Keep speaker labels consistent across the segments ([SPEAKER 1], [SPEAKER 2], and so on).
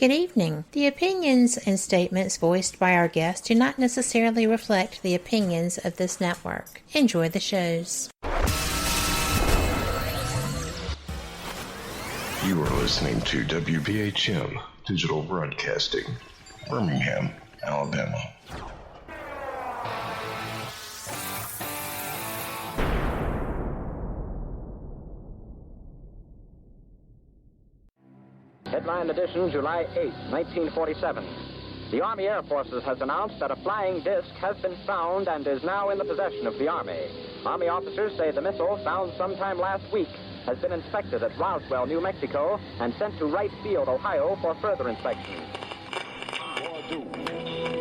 [SPEAKER 1] Good evening. The opinions and statements voiced by our guests do not necessarily reflect the opinions of this network. Enjoy the shows.
[SPEAKER 2] You are listening to WBHM Digital Broadcasting, Birmingham, Alabama.
[SPEAKER 3] Headline edition, July 8, 1947. The Army Air Forces has announced that a flying disc has been found and is now in the possession of the Army. Army officers say the missile, found sometime last week, has been inspected at Roswell, New Mexico, and sent to Wright Field, Ohio, for further inspection.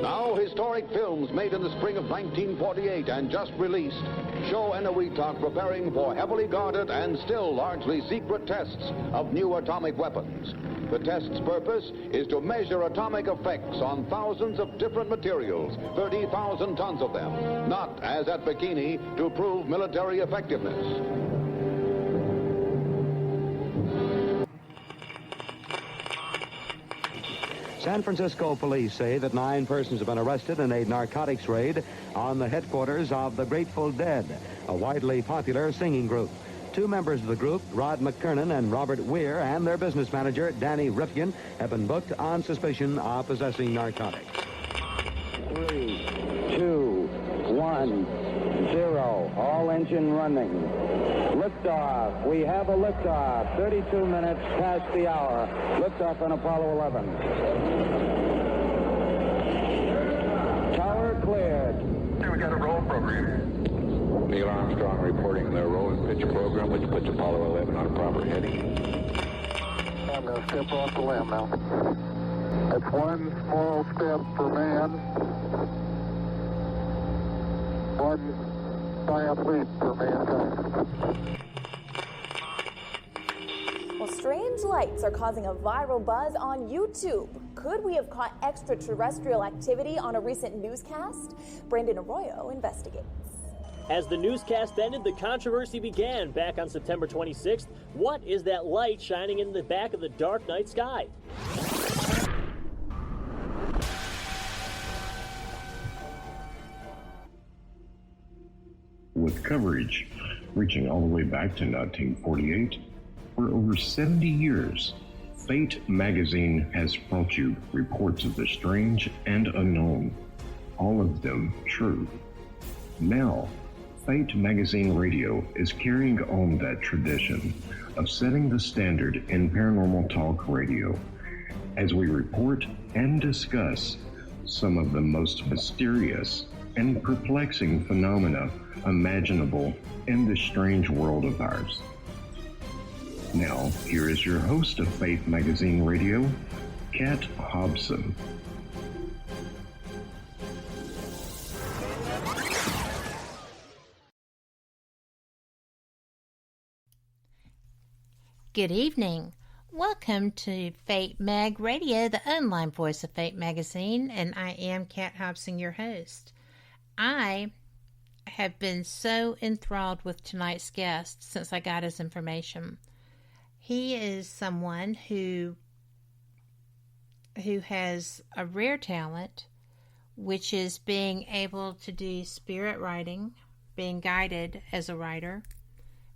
[SPEAKER 4] Now, historic films made in the spring of 1948 and just released show Eniwetok preparing for heavily guarded and still largely secret tests of new atomic weapons. The test's purpose is to measure atomic effects on thousands of different materials, 30,000 tons of them, not, as at Bikini, to prove military effectiveness.
[SPEAKER 5] San Francisco police say that 9 persons have been arrested in a narcotics raid on the headquarters of the Grateful Dead, a widely popular singing group. 2 members of the group, Rod McKernan and Robert Weir, and their business manager, Danny Rifkin, have been booked on suspicion of possessing narcotics.
[SPEAKER 6] 3, 2, 1, 0. All engine running. Liftoff. We have a liftoff. 32 minutes past the hour. Liftoff on Apollo 11. Tower cleared.
[SPEAKER 7] We got a roll program. Neil Armstrong reporting the roll and pitch program, which puts Apollo 11 on a proper heading.
[SPEAKER 8] I'm going to step off the limb now. That's one small step for man, one giant leap for mankind.
[SPEAKER 9] Well, strange lights are causing a viral buzz on YouTube. Could we have caught extraterrestrial activity on a recent newscast? Brandon Arroyo investigates.
[SPEAKER 10] As the newscast ended, the controversy began back on September 26th. What is that light shining in the back of the dark night sky?
[SPEAKER 2] With coverage reaching all the way back to 1948, for over 70 years, Fate magazine has brought you reports of the strange and unknown, all of them true. Now, Fate Magazine Radio is carrying on that tradition of setting the standard in paranormal talk radio as we report and discuss some of the most mysterious and perplexing phenomena imaginable in this strange world of ours. Now, here is your host of Fate Magazine Radio, Kat Hobson.
[SPEAKER 1] Good evening. Welcome to Fate Mag Radio, the online voice of Fate Magazine, and I am Kat Hobson, your host. I have been so enthralled with tonight's guest since I got his information. He is someone who has a rare talent, which is being able to do spirit writing, being guided as a writer.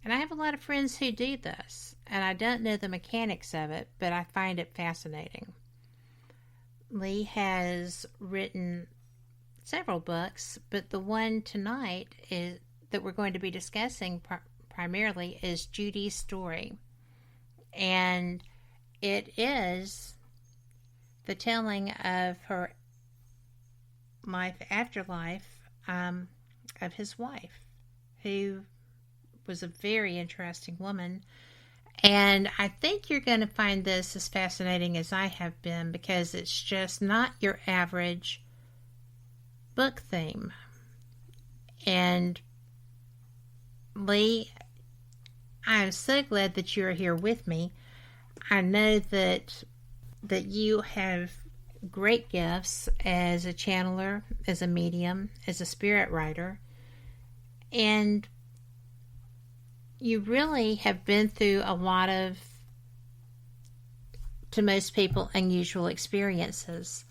[SPEAKER 1] And I have a lot of friends who do this, and I don't know the mechanics of it, but I find it fascinating. Lee has written several books, but the one tonight that we're going to be discussing primarily is Judy's story. And it is the telling of her life afterlife of his wife, who was a very interesting woman. And I think you're going to find this as fascinating as I have been, because it's just not your average book theme. And Lee, I'm so glad that you're here with me. I know that you have great gifts as a channeler, as a medium, as a spirit writer, and you really have been through a lot of to most people unusual experiences.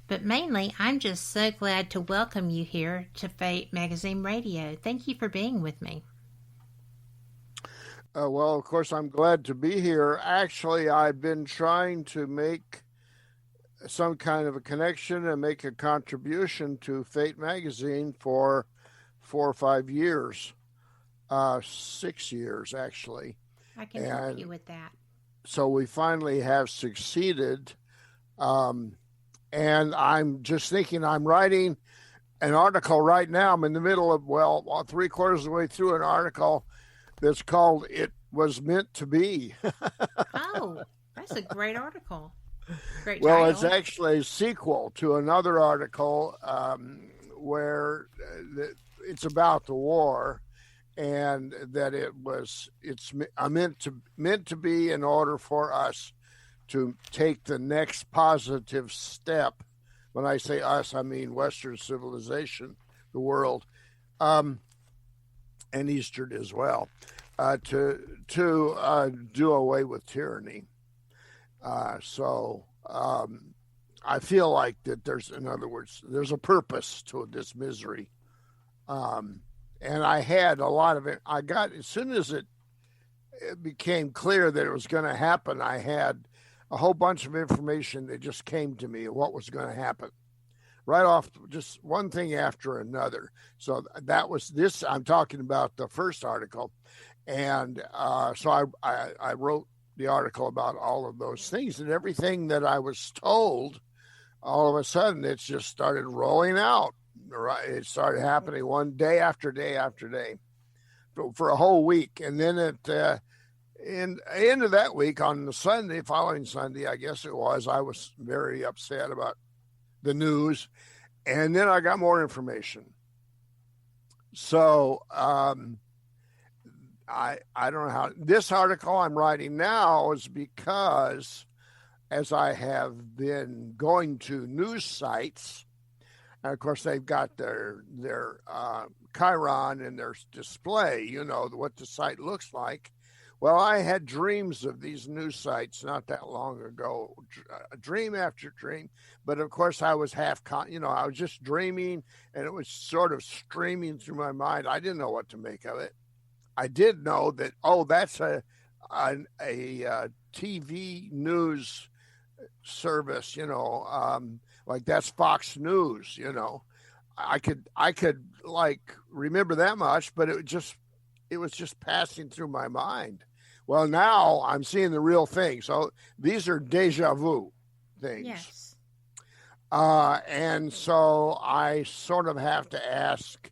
[SPEAKER 1] But mainly, I'm just so glad to welcome you here to Fate Magazine Radio. Thank you for being with me.
[SPEAKER 11] Well, of course, I'm glad to be here. Actually, I've been trying to make some kind of a connection and make a contribution to Fate Magazine for 4 or 5 years, 6 years, actually.
[SPEAKER 1] I can help you with that.
[SPEAKER 11] So we finally have succeeded. And I'm just thinking, I'm writing an article right now. I'm in the middle of, 3/4 of the way through an article that's called "It Was Meant to Be."
[SPEAKER 1] Oh, that's a great article. Great
[SPEAKER 11] well,
[SPEAKER 1] title.
[SPEAKER 11] It's actually a sequel to another article where it's about the war, and that it's meant to be in order for us to take the next positive step. When I say us, I mean Western civilization, the world, and Eastern as well, to do away with tyranny. So I feel like that there's a purpose to this misery. And I had a lot of it. As soon as it became clear that it was going to happen, I had a whole bunch of information that just came to me of what was going to happen right off, just one thing after another. So that was this. I'm talking about the first article. And so I wrote the article about all of those things, and everything that I was told, all of a sudden, it just started rolling out. It started happening one day after day after day for a whole week. And then at the end of that week, on the following Sunday, I guess it was, I was very upset about the news. And then I got more information. So I don't know how. This article I'm writing now is because, as I have been going to news sites, and of course they've got their chyron and their display, what the site looks like. Well, I had dreams of these news sites not that long ago, dream after dream. But of course, I was I was just dreaming, and it was sort of streaming through my mind. I didn't know what to make of it. I did know that, that's a TV news service, like that's Fox News, I could like remember that much, but it was just passing through my mind. Well, now I'm seeing the real thing. So these are deja vu things.
[SPEAKER 1] Yes.
[SPEAKER 11] And so I sort of have to ask,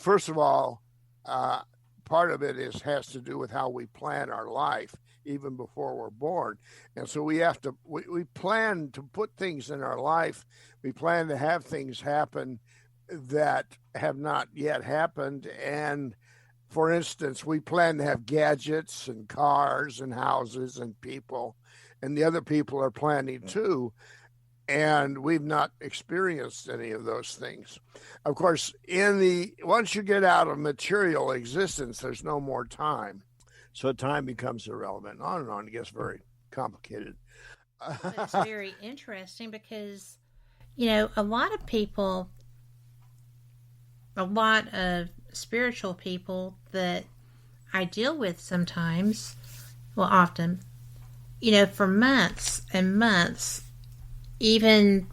[SPEAKER 11] first of all, part of it has to do with how we plan our life even before we're born. And so we plan to put things in our life. We plan to have things happen that have not yet happened. And for instance, we plan to have gadgets and cars and houses and people, and the other people are planning too. And we've not experienced any of those things. Of course, once you get out of material existence, there's no more time. So time becomes irrelevant. On and on. It gets very complicated.
[SPEAKER 1] It's very interesting because, a lot of spiritual people that I deal with sometimes, often, for months and months, even,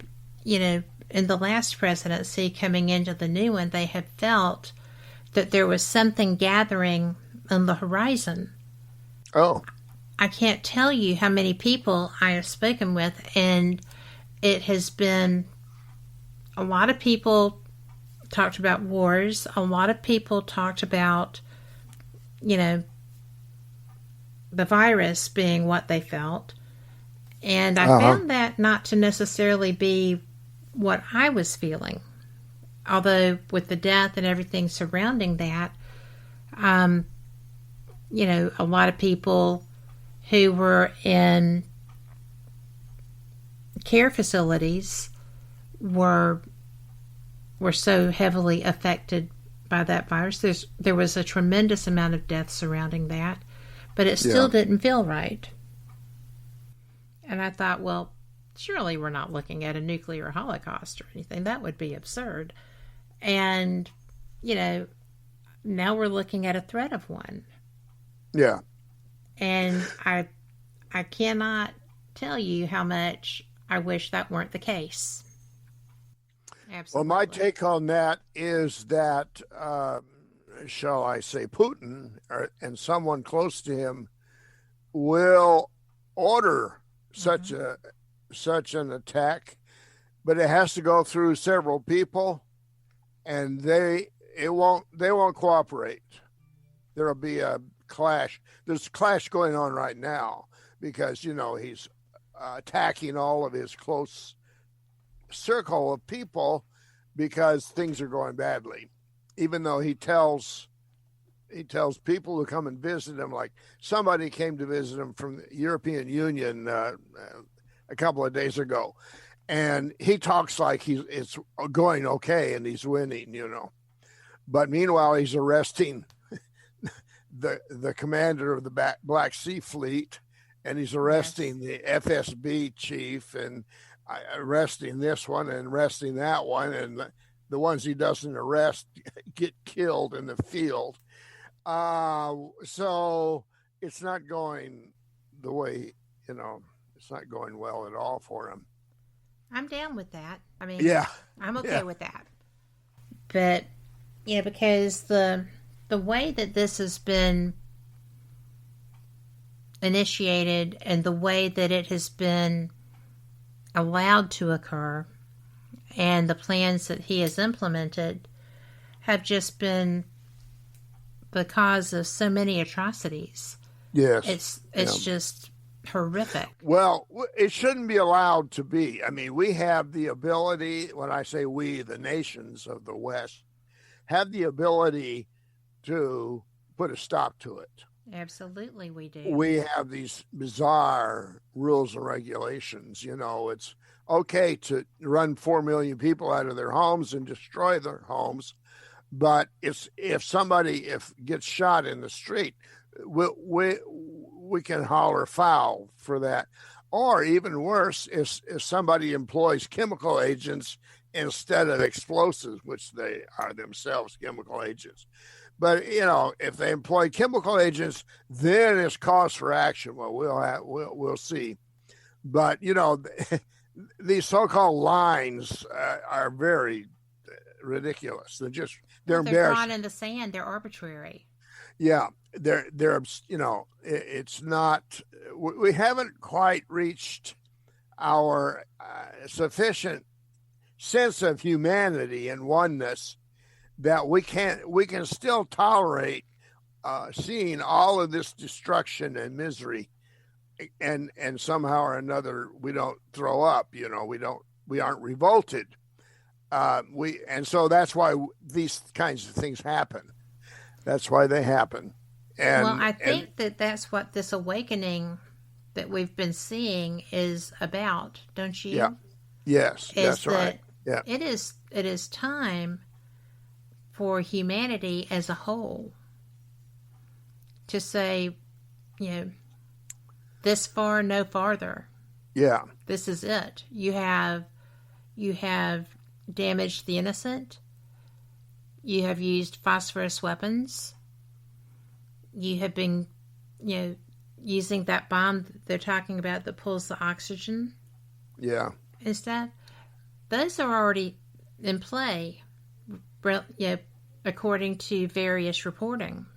[SPEAKER 1] in the last presidency coming into the new one, they had felt that there was something gathering on the horizon.
[SPEAKER 11] Oh.
[SPEAKER 1] I can't tell you how many people I have spoken with, and it has been a lot of people talked about wars. A lot of people talked about, the virus being what they felt. And I found that not to necessarily be what I was feeling. Although with the death and everything surrounding that, a lot of people who were in care facilities were so heavily affected by that virus. There was a tremendous amount of death surrounding that, but it still didn't feel right. And I thought, well, surely we're not looking at a nuclear holocaust or anything. That would be absurd. And, now we're looking at a threat of one.
[SPEAKER 11] Yeah.
[SPEAKER 1] And I cannot tell you how much I wish that weren't the case. Absolutely.
[SPEAKER 11] Well, my take on that is that, shall I say, Putin and someone close to him will order such an attack, but it has to go through several people, and they won't cooperate. There'll be a clash. There's a clash going on right now because he's attacking all of his close circle of people because things are going badly, even though he tells people who come and visit him, like somebody came to visit him from the European Union a couple of days ago, and he talks like it's going okay and he's winning, but meanwhile he's arresting the commander of the Black Sea Fleet, and he's arresting the FSB chief, and arresting this one and arresting that one, and the ones he doesn't arrest get killed in the field. So it's not going the way, it's not going well at all for him.
[SPEAKER 1] I'm down with that. I mean, I'm okay with that. But, because the way that this has been initiated and the way that it has been allowed to occur and the plans that he has implemented have just been the cause of so many atrocities.
[SPEAKER 11] Yes.
[SPEAKER 1] It's just horrific.
[SPEAKER 11] Well, it shouldn't be allowed to be. I mean, we have the ability, when I say we, the nations of the West, have the ability to put a stop to it.
[SPEAKER 1] Absolutely, we do.
[SPEAKER 11] We have these bizarre rules and regulations. It's okay to run 4 million people out of their homes and destroy their homes, but if somebody gets shot in the street, we can holler foul for that. Or even worse, if somebody employs chemical agents instead of explosives, which they are themselves chemical agents. But if they employ chemical agents, then it's cause for action. Well, we'll see. But these so-called lines are very ridiculous. They're embarrassing.
[SPEAKER 1] Drawn in the sand. They're arbitrary.
[SPEAKER 11] Yeah, they're it's not. We haven't quite reached our sufficient sense of humanity and oneness that we can still tolerate seeing all of this destruction and misery, and somehow or another we don't throw up. We aren't revolted. And so that's why these kinds of things happen. That's why they happen. And
[SPEAKER 1] I think that's what this awakening that we've been seeing is about, don't you?
[SPEAKER 11] Yeah. Yes, that's right. Yeah.
[SPEAKER 1] It is time for humanity as a whole to say, this far, no farther.
[SPEAKER 11] Yeah.
[SPEAKER 1] This is it. You have damaged the innocent. You have used phosphorus weapons. You have been, using that bomb they're talking about that pulls the oxygen.
[SPEAKER 11] Yeah.
[SPEAKER 1] And stuff. Those are already in play, according to various reporting.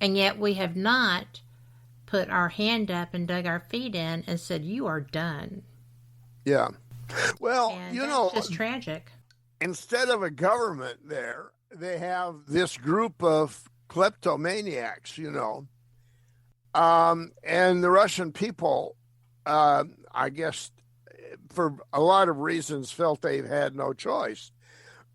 [SPEAKER 1] And yet we have not put our hand up and dug our feet in and said, you are done.
[SPEAKER 11] Yeah. Well,
[SPEAKER 1] and that's just tragic.
[SPEAKER 11] Instead of a government there, they have this group of kleptomaniacs, and the Russian people, I guess, for a lot of reasons, felt they've had no choice.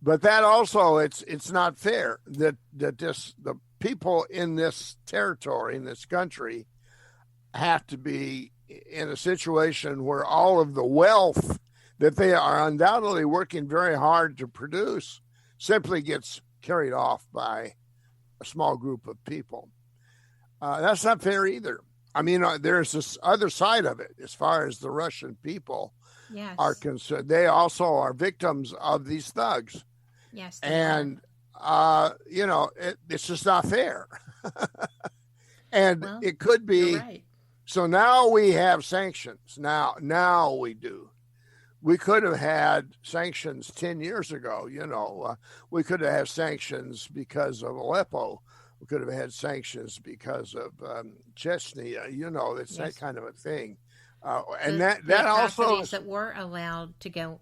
[SPEAKER 11] But that also, it's not fair that the people in this territory, in this country, have to be in a situation where all of the wealth that they are undoubtedly working very hard to produce simply gets carried off by a small group of people. That's not fair either. I mean, there's this other side of it as far as the Russian people are concerned. They also are victims of these thugs.
[SPEAKER 1] Yes.
[SPEAKER 11] And, it's just not fair. And it could be.
[SPEAKER 1] Right.
[SPEAKER 11] So now we have sanctions. Now we do. We could have had sanctions 10 years ago. We could have had sanctions because of Aleppo. We could have had sanctions because of Chechnya. It's that kind of a thing. And that also
[SPEAKER 1] that were allowed to go.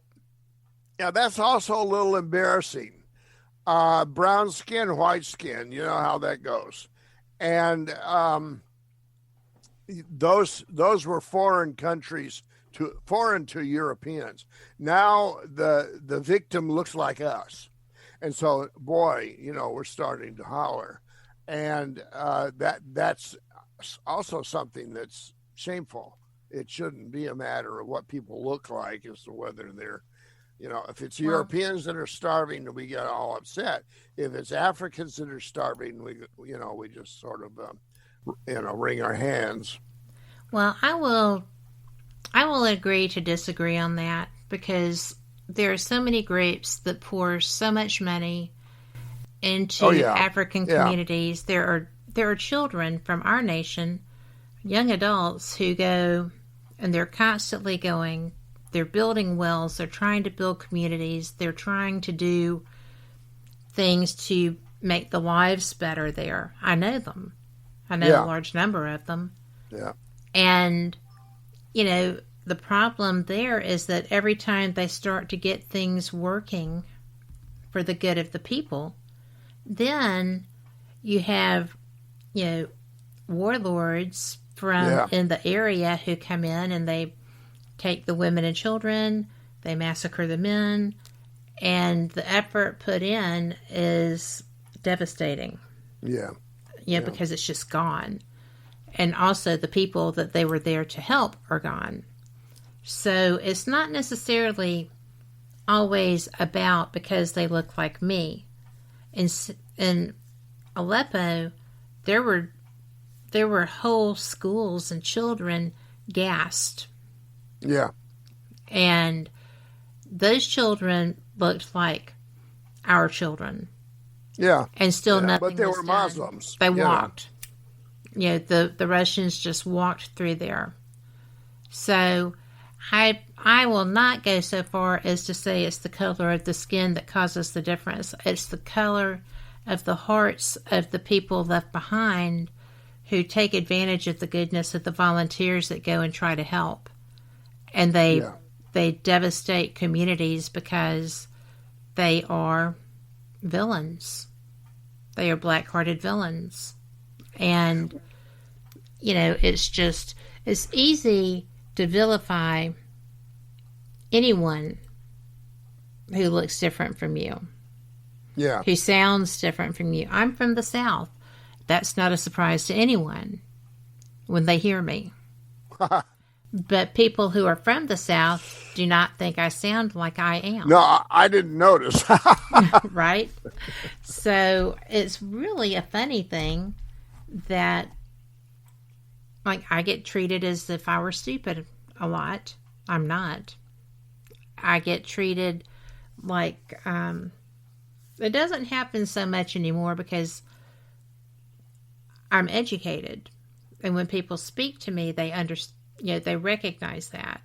[SPEAKER 11] Yeah, that's also a little embarrassing. Brown skin, white skin. You know how that goes. And those were foreign countries foreign to Europeans. Now the victim looks like us, and so we're starting to holler, and that's also something that's shameful. It shouldn't be a matter of what people look like as to whether they're, if it's Europeans that are starving, we get all upset. If it's Africans that are starving, we just sort of, wring our hands.
[SPEAKER 1] Well, I will agree to disagree on that, because there are so many groups that pour so much money into African communities. There are children from our nation, young adults, who go, and they're constantly going. They're building wells. They're trying to build communities. They're trying to do things to make the lives better there. I know them. I know a large number of them.
[SPEAKER 11] Yeah.
[SPEAKER 1] And, the problem there is that every time they start to get things working for the good of the people, then you have, warlords from in the area who come in and they take the women and children, they massacre the men, and the effort put in is devastating.
[SPEAKER 11] Yeah.
[SPEAKER 1] Because it's just gone. And also the people that they were there to help are gone. So it's not necessarily always about because they look like me. In Aleppo, there were whole schools and children gassed.
[SPEAKER 11] Yeah.
[SPEAKER 1] And those children looked like our children.
[SPEAKER 11] Yeah.
[SPEAKER 1] And still nothing
[SPEAKER 11] But they
[SPEAKER 1] was
[SPEAKER 11] were
[SPEAKER 1] done.
[SPEAKER 11] Muslims.
[SPEAKER 1] They walked. The Russians just walked through there. So I will not go so far as to say it's the color of the skin that causes the difference. It's the color of the hearts of the people left behind who take advantage of the goodness of the volunteers that go and try to help. And they devastate communities because they are villains. They are black-hearted villains. And, it's easy to vilify anyone who looks different from you.
[SPEAKER 11] Yeah.
[SPEAKER 1] Who sounds different from you. I'm from the South. That's not a surprise to anyone when they hear me. But people who are from the South do not think I sound like I am.
[SPEAKER 11] No, I didn't notice.
[SPEAKER 1] Right? So it's really a funny thing that, I get treated as if I were stupid a lot. I'm not. I get treated like, it doesn't happen so much anymore because I'm educated. And when people speak to me, they they recognize that.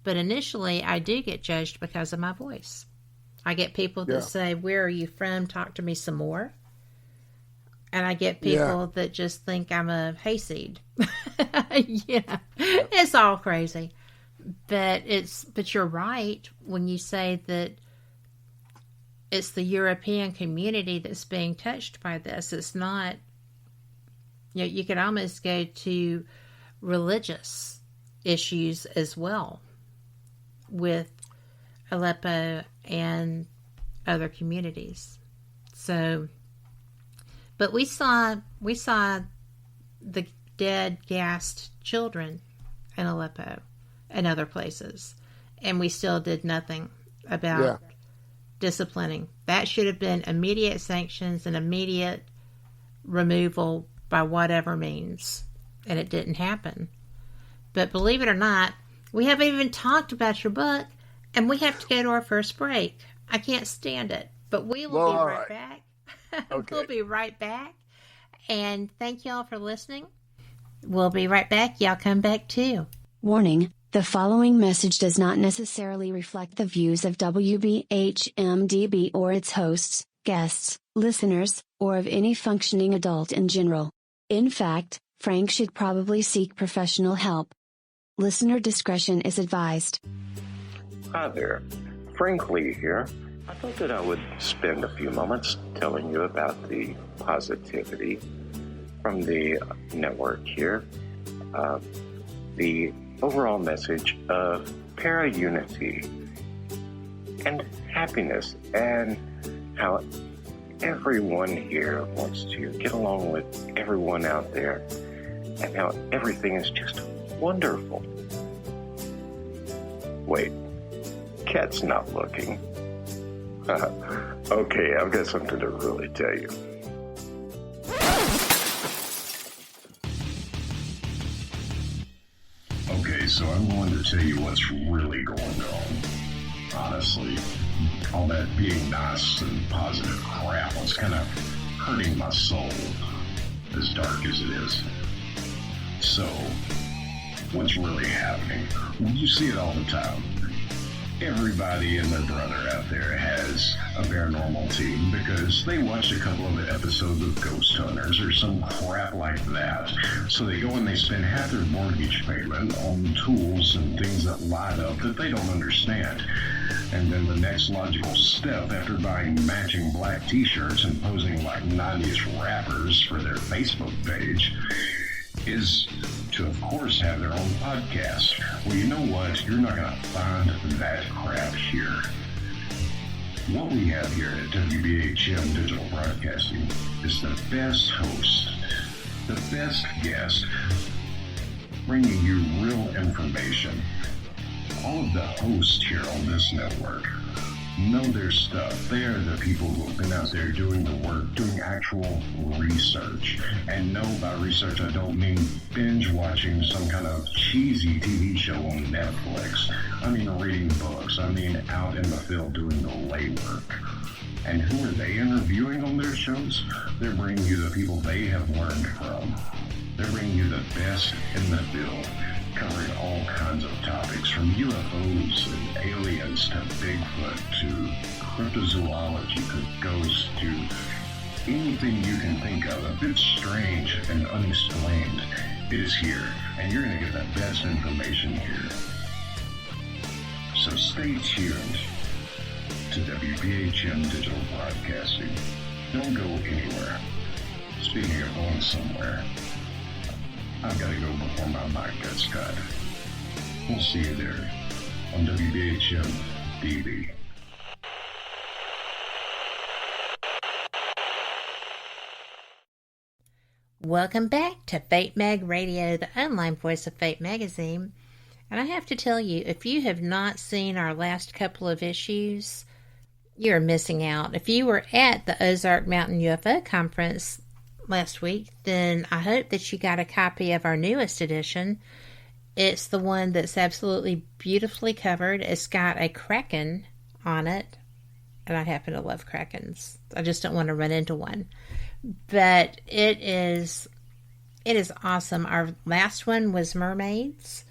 [SPEAKER 1] But initially, I do get judged because of my voice. I get people that say, "Where are you from? Talk to me some more." And I get people that just think I'm a hayseed. It's all crazy. But you're right when you say that it's the European community that's being touched by this. It's not, you could almost go to religious issues as well with Aleppo and other communities. So, but we saw the dead, gassed children in Aleppo and other places, and we still did nothing about disciplining. That should have been immediate sanctions and immediate removal by whatever means. and it didn't happen. But believe it or not, we haven't even talked about your book, and we have to go to our first break. I can't stand it, but we will be right back.
[SPEAKER 11] Okay.
[SPEAKER 1] We'll be right back. And thank y'all for listening. We'll be right back. Y'all come back too.
[SPEAKER 12] Warning, the following message does not necessarily reflect the views of WBHM-DB or its hosts, guests, listeners, or of any functioning adult in general. In fact, Frank should probably seek professional help. Listener discretion is advised.
[SPEAKER 2] Hi there, Frank Lee here. I thought that I would spend a few moments telling you about the positivity from the network here. The overall message of para-unity and happiness, and how everyone here wants to get along with everyone out there, and how everything is just wonderful. Wait, Cat's not looking. Okay, I've got something to really tell you. Okay, so I'm going to tell you what's really going on. Honestly, all that being nice and positive crap was kind of hurting my soul, as dark as it is. So, what's really happening? You see it all the time. Everybody and their brother out there has a paranormal team because they watched a couple of episodes of Ghost Hunters or some crap like that. So they go and they spend half their mortgage payment on tools and things that light up that they don't understand. And then the next logical step, after buying matching black t-shirts and posing like 90s rappers for their Facebook page, is to, of course, have their own podcast. Well, you know what? You're not going to find that crap here. What we have here at WBHM Digital Broadcasting is the best host, the best guest, bringing you real information. All of the hosts here on this network know their stuff. They are the people who have been out there doing the work, doing actual research. And no, by research, I don't mean binge watching some kind of cheesy TV show on Netflix. I mean reading books. I mean out in the field doing the legwork. And who are they interviewing on their shows? They're bringing you the people they have learned from. They're bringing you the best in the field, covering all kinds of topics, from UFOs and aliens to Bigfoot to cryptozoology to ghosts to anything you can think of. A bit strange and unexplained. It is here, and you're going to get the best information here. So stay tuned to WBHM Digital Broadcasting. Don't go anywhere. Speaking of going somewhere, I've got to go before my mic gets cut. We'll see you there on WBHM-DB.
[SPEAKER 1] Welcome back to Fate Mag Radio, the online voice of Fate Magazine. And I have to tell you, if you have not seen our last couple of issues, you're missing out. If you were at the Ozark Mountain UFO Conference last week, then I hope that you got a copy of our newest edition. It's the one that's absolutely beautifully covered. It's got a kraken on it, and I happen to love krakens. I just don't want to run into one. But it is awesome. Our last one was mermaids,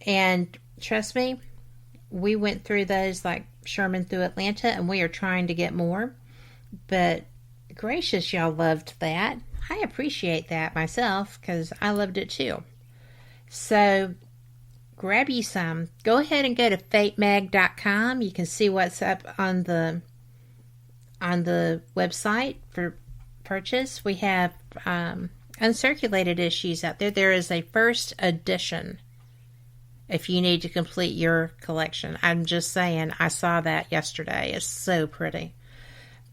[SPEAKER 1] and trust me, we went through those like Sherman through Atlanta, and we are trying to get more. But gracious, y'all loved that. I appreciate that myself because I loved it too. So grab you some. Go ahead and go to fatemag.com. You can see what's up on the website for purchase. We have uncirculated issues out there. There is a first edition if you need to complete your collection. I'm just saying, I saw that yesterday. It's so pretty.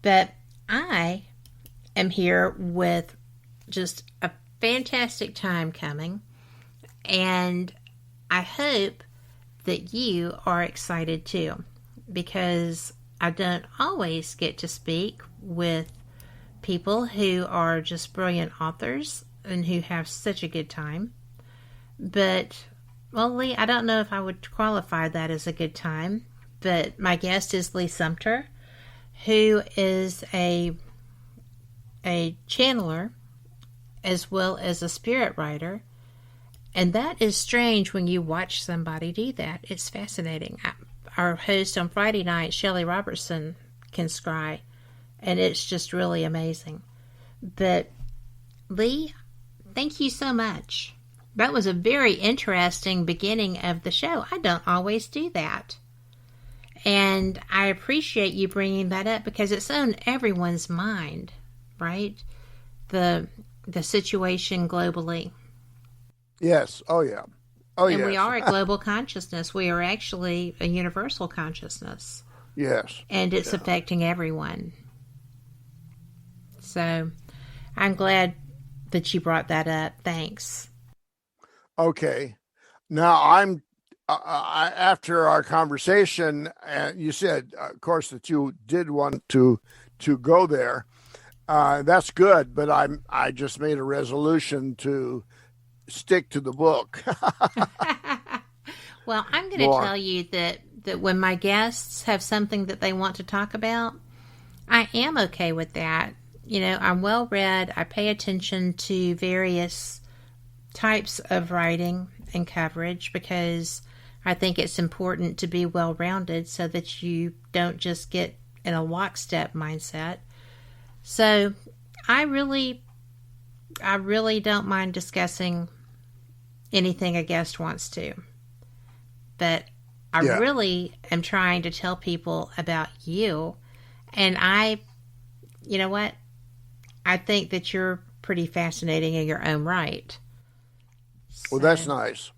[SPEAKER 1] But I am here with just a fantastic time coming, and I hope that you are excited too, because I don't always get to speak with people who are just brilliant authors and who have such a good time. But, well, Lee, I don't know if I would qualify that as a good time, but my guest is Lee Sumpter, who is a channeler as well as a spirit writer. And that is strange when you watch somebody do that. It's fascinating. Our host on Friday night, Shelley Robertson, can scry, and it's just really amazing. But, Lee, thank you so much. That was a very interesting beginning of the show. I don't always do that. And I appreciate you bringing that up because it's on everyone's mind, right? The situation globally.
[SPEAKER 11] Yes. Oh, yeah. Oh,
[SPEAKER 1] and
[SPEAKER 11] yes.
[SPEAKER 1] We are a global consciousness. We are actually a universal consciousness.
[SPEAKER 11] Yes.
[SPEAKER 1] And it's affecting everyone. So I'm glad that you brought that up. Thanks.
[SPEAKER 11] Okay. Now after our conversation, and you said, of course, that you did want to go there. That's good, but I just made a resolution to stick to the book.
[SPEAKER 1] Well, I'm going to tell you that when my guests have something that they want to talk about, I am okay with that. You know, I'm well read. I pay attention to various types of writing and coverage because I think it's important to be well rounded so that you don't just get in a lockstep mindset. So I really don't mind discussing anything a guest wants to. But I really am trying to tell people about you. And you know what? I think that you're pretty fascinating in your own right.
[SPEAKER 11] Well, that's nice.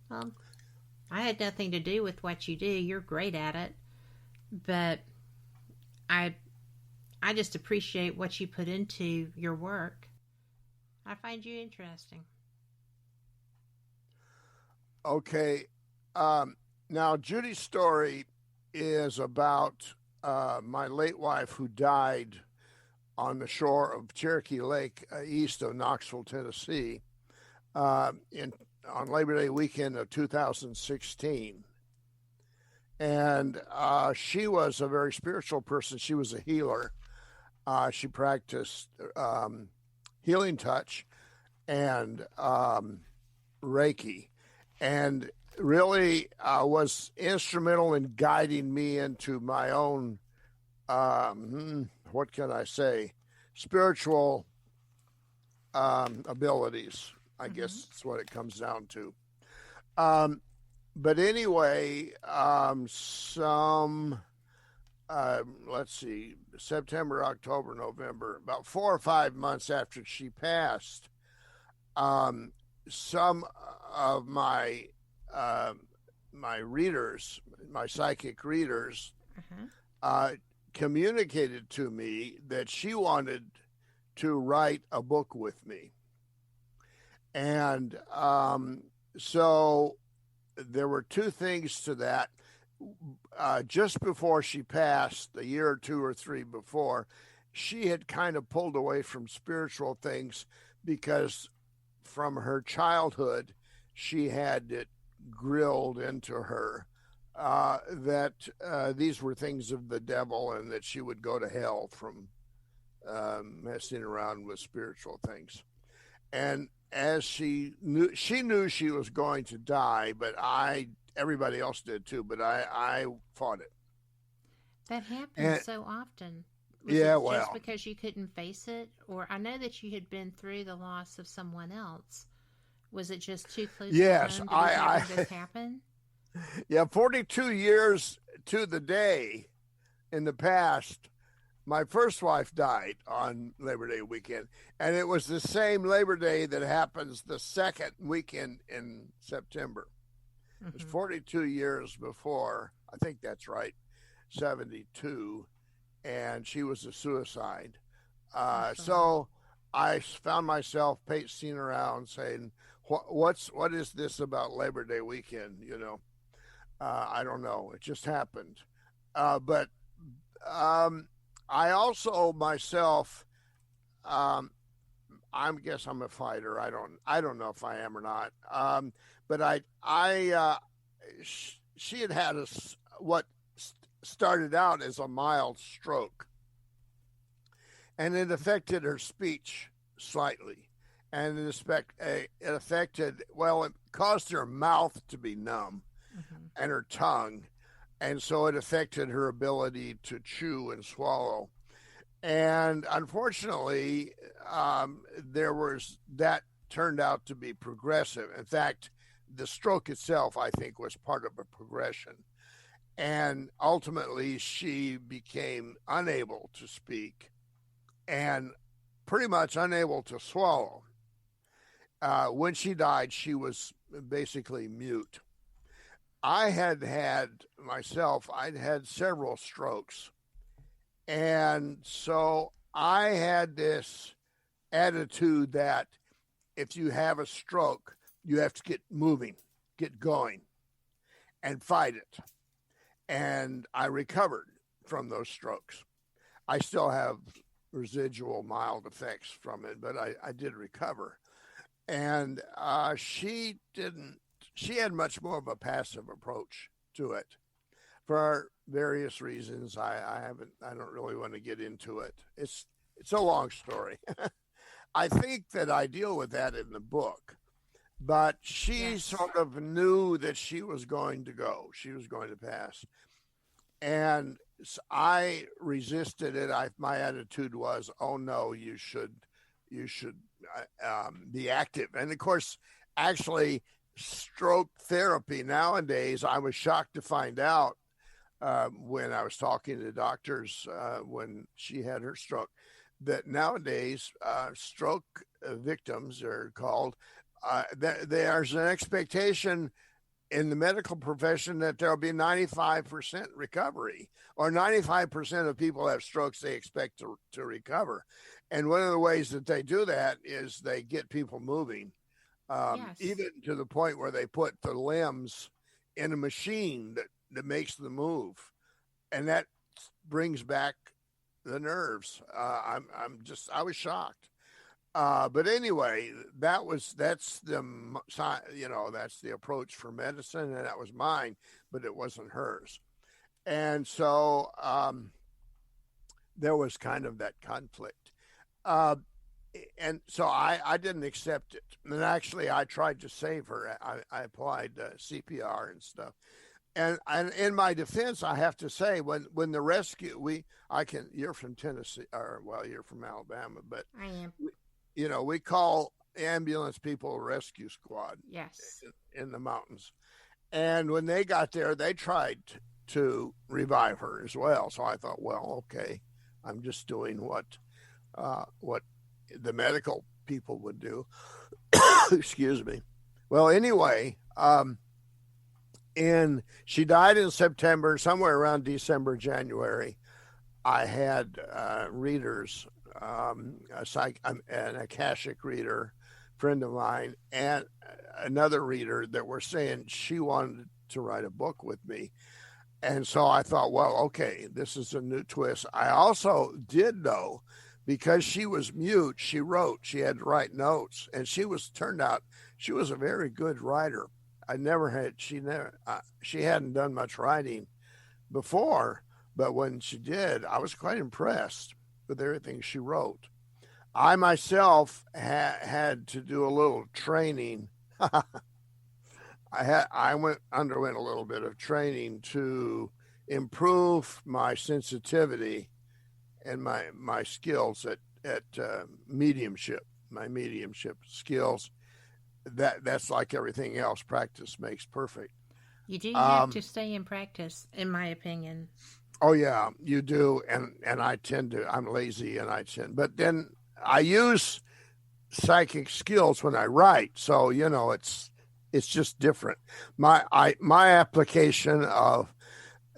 [SPEAKER 1] Well, I had nothing to do with what you do. You're great at it. But I just appreciate what you put into your work. I find you interesting.
[SPEAKER 11] Okay. Now, Judy's story is about my late wife who died on the shore of Cherokee Lake east of Knoxville, Tennessee, on Labor Day weekend of 2016. And she was a very spiritual person. She was a healer. She practiced healing touch and Reiki, and really was instrumental in guiding me into my own, what can I say, spiritual abilities. I guess that's what it comes down to. But anyway, let's see, September, October, November, about 4 or 5 months after she passed, some of my readers, my psychic readers, communicated to me that she wanted to write a book with me. And so there were two things to that. Just before she passed, a year or 2 or 3 before, she had kind of pulled away from spiritual things because from her childhood, she had it grilled into her that these were things of the devil and that she would go to hell from messing around with spiritual things. And as she knew she was going to die, but everybody else did too, but I fought it.
[SPEAKER 1] That happens so often. Was
[SPEAKER 11] it
[SPEAKER 1] just because you couldn't face it? Or I know that you had been through the loss of someone else. Was it just too close to home to have this happen?
[SPEAKER 11] Yeah, 42 years to the day in the past, my first wife died on Labor Day weekend. And it was the same Labor Day that happens the second weekend in September. It was 42 years before, I think that's right, 72, and she was a suicide. So I found myself pacing around saying, what is this about Labor Day weekend? You know, I don't know. It just happened. But I also myself, guess I'm a fighter. I don't know if I am or not. But she had what started out as a mild stroke, and it affected her speech slightly, and it caused her mouth to be numb, and her tongue, and so it affected her ability to chew and swallow. And unfortunately, that turned out to be progressive. In fact, the stroke itself, I think, was part of a progression. And ultimately, she became unable to speak and pretty much unable to swallow. When she died, she was basically mute. I'd had several strokes. And so I had this attitude that if you have a stroke, you have to get moving, get going, and fight it. And I recovered from those strokes. I still have residual mild effects from it, but I did recover. And she had much more of a passive approach to it. For various reasons, I don't really want to get into it. It's a long story. I think that I deal with that in the book, but she sort of knew that she was going to go. She was going to pass, and I resisted it. My attitude was, "Oh no, you should be active." And of course, actually, stroke therapy nowadays, I was shocked to find out. When I was talking to doctors when she had her stroke, that nowadays stroke victims are called, there's an expectation in the medical profession that there'll be 95% recovery, or 95% of people have strokes they expect to recover. And one of the ways that they do that is they get people moving, even to the point where they put the limbs in a machine that makes the move, and that brings back the nerves. I was shocked, but anyway, that's the approach for medicine, and that was mine, but it wasn't hers. And so there was kind of that conflict, and so I didn't accept it. And actually, I tried to save her. I applied CPR and stuff. And in my defense, I have to say, when the rescue, you're from Tennessee, you're from Alabama, but
[SPEAKER 1] I am.
[SPEAKER 11] We call ambulance people a rescue squad.
[SPEAKER 1] Yes.
[SPEAKER 11] In the mountains. And when they got there, they tried to revive her as well. So I thought, well, okay, I'm just doing what the medical people would do. Excuse me. Well, anyway, and she died in September, somewhere around December, January. I had readers, an Akashic reader, friend of mine, and another reader that were saying she wanted to write a book with me. And so I thought, well, okay, this is a new twist. I also did know, because she was mute, she had to write notes, and she was a very good writer. She hadn't done much writing before, but when she did, I was quite impressed with everything she wrote. I myself had to do a little training. I underwent a little bit of training to improve my sensitivity and my skills at mediumship, my mediumship skills. That's like everything else. Practice makes perfect.
[SPEAKER 1] You do have to stay in practice, in my opinion.
[SPEAKER 11] Oh yeah, you do. And I'm lazy, but then I use psychic skills when I write. So, it's just different. My application of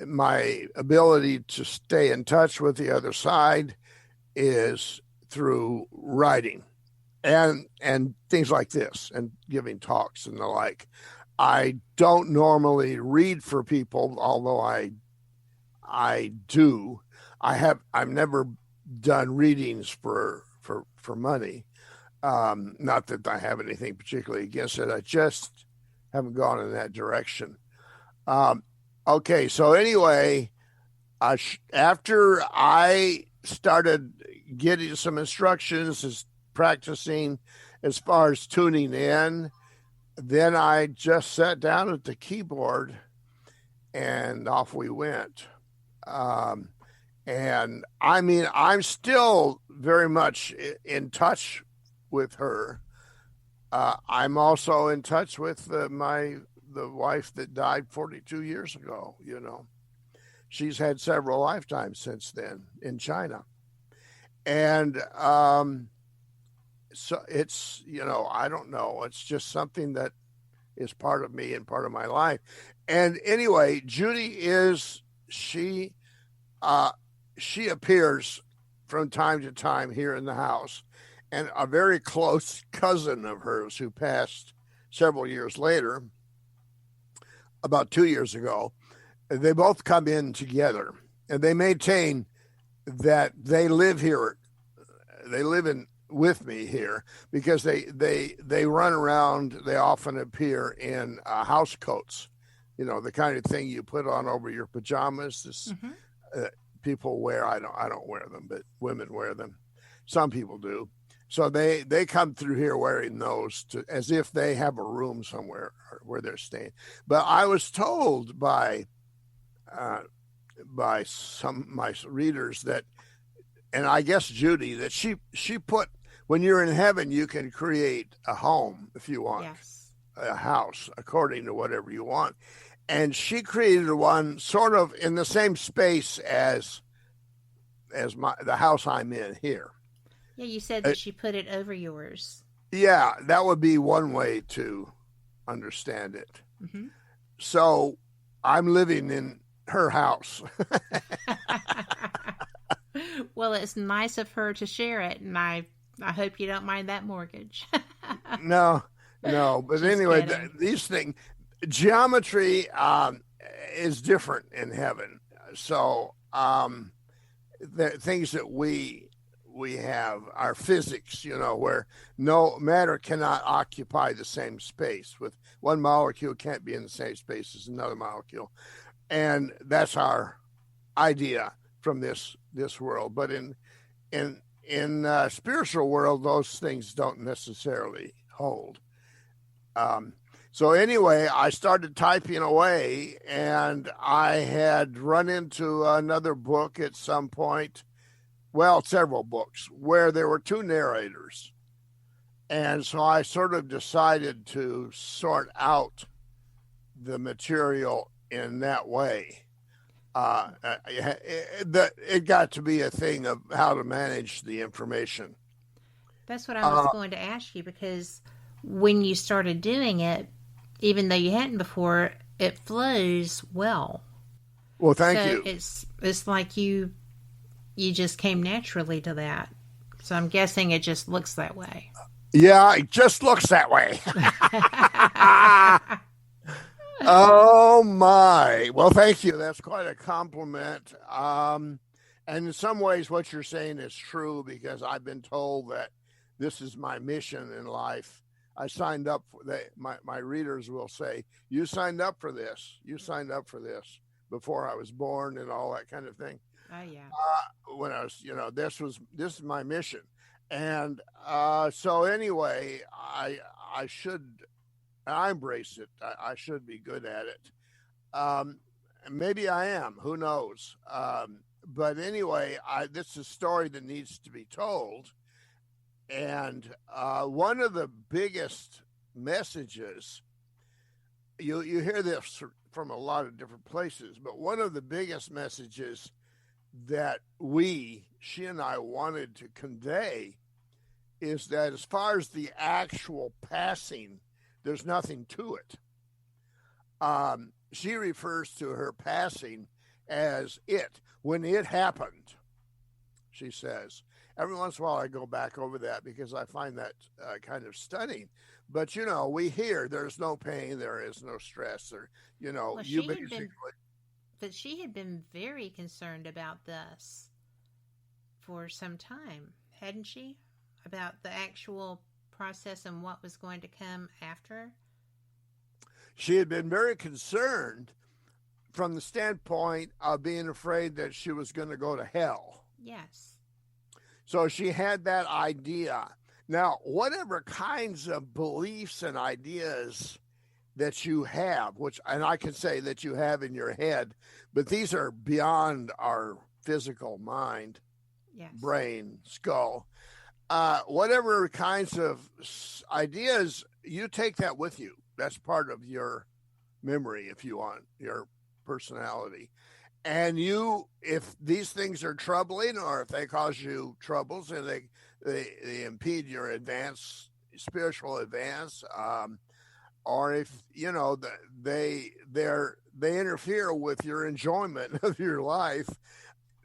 [SPEAKER 11] my ability to stay in touch with the other side is through writing. And things like this, and giving talks and the like. I don't normally read for people, although I do. I've never done readings for money. Not that I have anything particularly against it. I just haven't gone in that direction. Okay, so anyway, after I started getting some instructions, as practicing as far as tuning in, then I just sat down at the keyboard and off we went. And I mean, I'm still very much in touch with her. I'm also in touch with the wife that died 42 years ago. You know, she's had several lifetimes since then in China, and so it's, you know, I don't know. It's just something that is part of me and part of my life. And anyway, Judy she appears from time to time here in the house, and a very close cousin of hers who passed several years later, about 2 years ago, they both come in together, and they maintain that they live here. They live with me here because they run around. They often appear in house coats, you know, the kind of thing you put on over your pajamas. People wear. I don't wear them, but women wear them. Some people do. So they come through here wearing those as if they have a room somewhere where they're staying. But I was told by some of my readers that, and I guess Judy, that she put, when you're in heaven, you can create a home if you want, a house according to whatever you want. And she created one sort of in the same space as the house I'm in here.
[SPEAKER 1] Yeah, you said that she put it over yours.
[SPEAKER 11] Yeah, that would be one way to understand it. So I'm living in her house.
[SPEAKER 1] Well, it's nice of her to share it, and I hope you don't mind that mortgage.
[SPEAKER 11] No, but anyway, these things, geometry is different in heaven. So the things that we have are physics, you know, where no matter cannot occupy the same space. With one molecule can't be in the same space as another molecule, and that's our idea from this world. But in spiritual world, those things don't necessarily hold. So anyway, I started typing away, and I had run into another book at some point. Well, several books where there were two narrators. And so I sort of decided to sort out the material in that way. It got to be a thing of how to manage the information.
[SPEAKER 1] That's what I was going to ask you, because when you started doing it, even though you hadn't before, it flows well.
[SPEAKER 11] Well, thank you.
[SPEAKER 1] It's like you just came naturally to that. So I'm guessing it just looks that way.
[SPEAKER 11] Yeah, it just looks that way. Oh my. Well, thank you. That's quite a compliment. And in some ways what you're saying is true, because I've been told that this is my mission in life. I signed up for that. My readers will say, you signed up for this. You signed up for this before I was born and all that kind of thing.
[SPEAKER 1] Oh yeah.
[SPEAKER 11] When I was, you know, this is my mission. And so anyway, I embrace it. I should be good at it. Maybe I am. Who knows? But anyway, this is a story that needs to be told. And one of the biggest messages, you hear this from a lot of different places, but one of the biggest messages that she and I wanted to convey is that as far as the actual passing, there's nothing to it. She refers to her passing as it. When it happened, she says. Every once in a while I go back over that because I find that kind of stunning. But, you know, we hear there's no pain, there is no stress, or, you know,
[SPEAKER 1] well,
[SPEAKER 11] you basically...
[SPEAKER 1] But she had been very concerned about this for some time, hadn't she? About the actual process and what was going to come after?
[SPEAKER 11] She had been very concerned from the standpoint of being afraid that she was going to go to hell.
[SPEAKER 1] Yes.
[SPEAKER 11] So she had that idea. Now, whatever kinds of beliefs and ideas that you have, and I can say that you have in your head, but these are beyond our physical mind,
[SPEAKER 1] yes,
[SPEAKER 11] brain, skull. Whatever kinds of ideas, you take that with you. That's part of your memory, if you want, your personality. And if these things are troubling, or if they cause you troubles and they impede your spiritual advance, or if they interfere with your enjoyment of your life,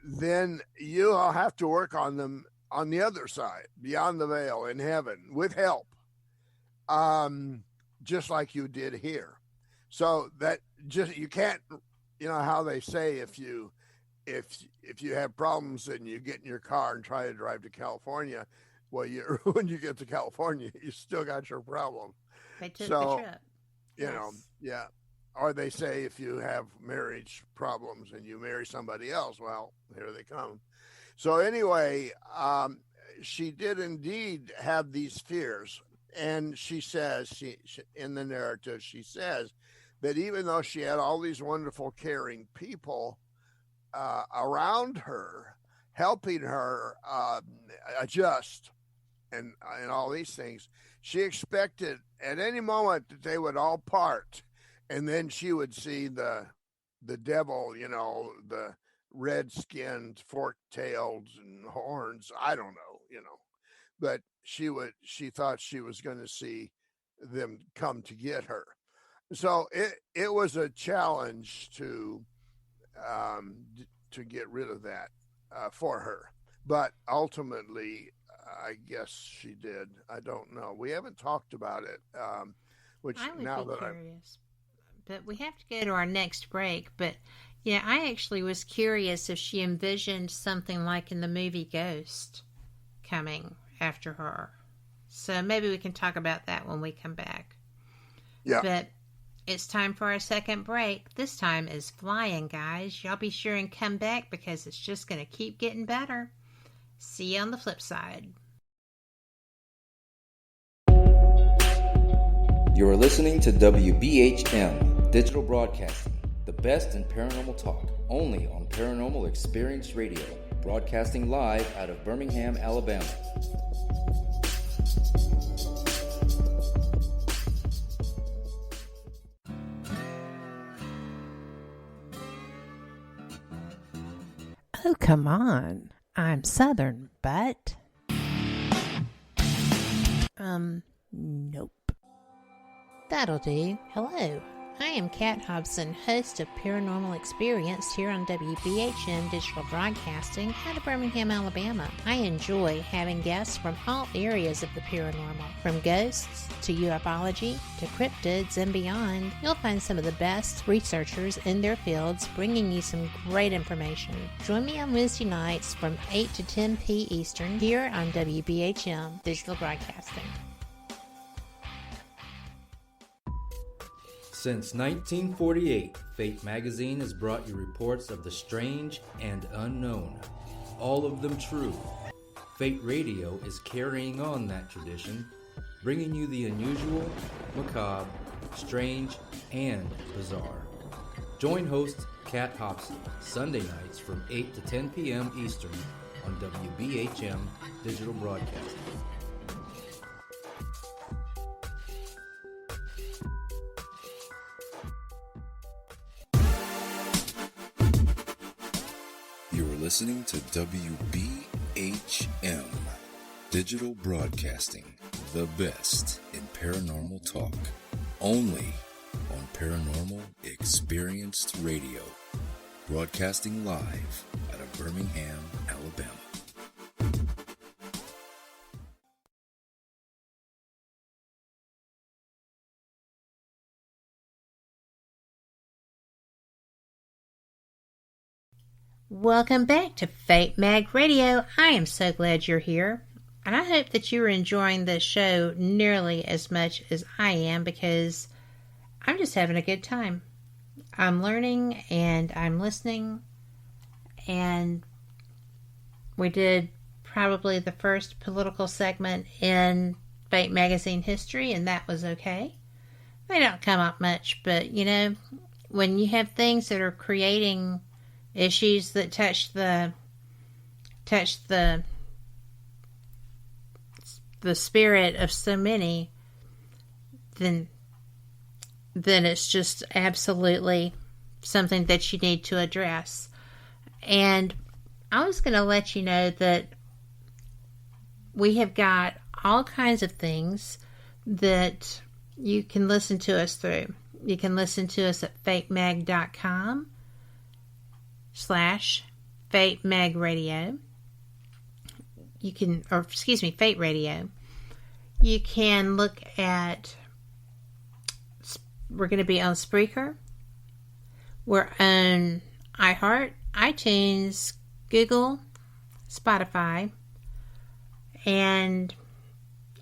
[SPEAKER 11] then you'll have to work on them on the other side, beyond the veil, in heaven, with help, just like you did here. So that you can't, how they say if you have problems and you get in your car and try to drive to California, well, when you get to California, you still got your problem.
[SPEAKER 1] They took the trip.
[SPEAKER 11] Yeah. Or they say if you have marriage problems and you marry somebody else, well, here they come. So anyway, she did indeed have these fears. And she says, she in the narrative, she says that even though she had all these wonderful, caring people around her, helping her adjust and all these things, she expected at any moment that they would all part, and then she would see the devil, the red-skinned, fork-tailed and horns. I don't know, but she thought she was going to see them come to get her. So it was a challenge to get rid of that for her, but ultimately, I guess she did. I don't know. We haven't talked about it. Which
[SPEAKER 1] I would
[SPEAKER 11] now
[SPEAKER 1] be
[SPEAKER 11] that
[SPEAKER 1] curious, but we have to go to our next break. But yeah, I actually was curious if she envisioned something like in the movie Ghost coming after her. So maybe we can talk about that when we come back.
[SPEAKER 11] Yeah.
[SPEAKER 1] But it's time for our second break. This time is flying, guys. Y'all be sure and come back because it's just going to keep getting better. See you on the flip side.
[SPEAKER 13] You are listening to WBHM Digital Broadcasting, the best in paranormal talk, only on Paranormal Experience Radio, broadcasting live out of Birmingham, Alabama.
[SPEAKER 1] Oh, come on. I'm Southern, but... nope. That'll do. Hello. I am Kat Hobson, host of Paranormal Experience here on WBHM Digital Broadcasting out of Birmingham, Alabama. I enjoy having guests from all areas of the paranormal, from ghosts to ufology to cryptids and beyond. You'll find some of the best researchers in their fields bringing you some great information. Join me on Wednesday nights from 8 to 10 p. Eastern here on WBHM Digital Broadcasting.
[SPEAKER 13] Since 1948, Fate magazine has brought you reports of the strange and unknown, all of them true. Fate Radio is carrying on that tradition, bringing you the unusual, macabre, strange, and bizarre. Join host Kat Hobson Sunday nights from 8 to 10 p.m. Eastern on WBHM Digital Broadcasting.
[SPEAKER 14] Listening to WBHM Digital Broadcasting, the best in paranormal talk, only on Paranormal Experienced Radio, broadcasting live out of Birmingham, Alabama.
[SPEAKER 1] Welcome back to Fate Mag Radio. I am so glad you're here. And I hope that you are enjoying this show nearly as much as I am, because I'm just having a good time. I'm learning and I'm listening, and we did probably the first political segment in Fate Magazine history, and that was okay. They don't come up much, but you know, when you have things that are creating issues that touch the spirit of so many, then it's just absolutely something that you need to address. And I was going to let you know that we have got all kinds of things that you can listen to us through. You can listen to us at fatemag.com/FateMagRadio. You can, or excuse me, Fate Radio. You can look at, we're going to be on Spreaker. We're on iHeart, iTunes, Google, Spotify, and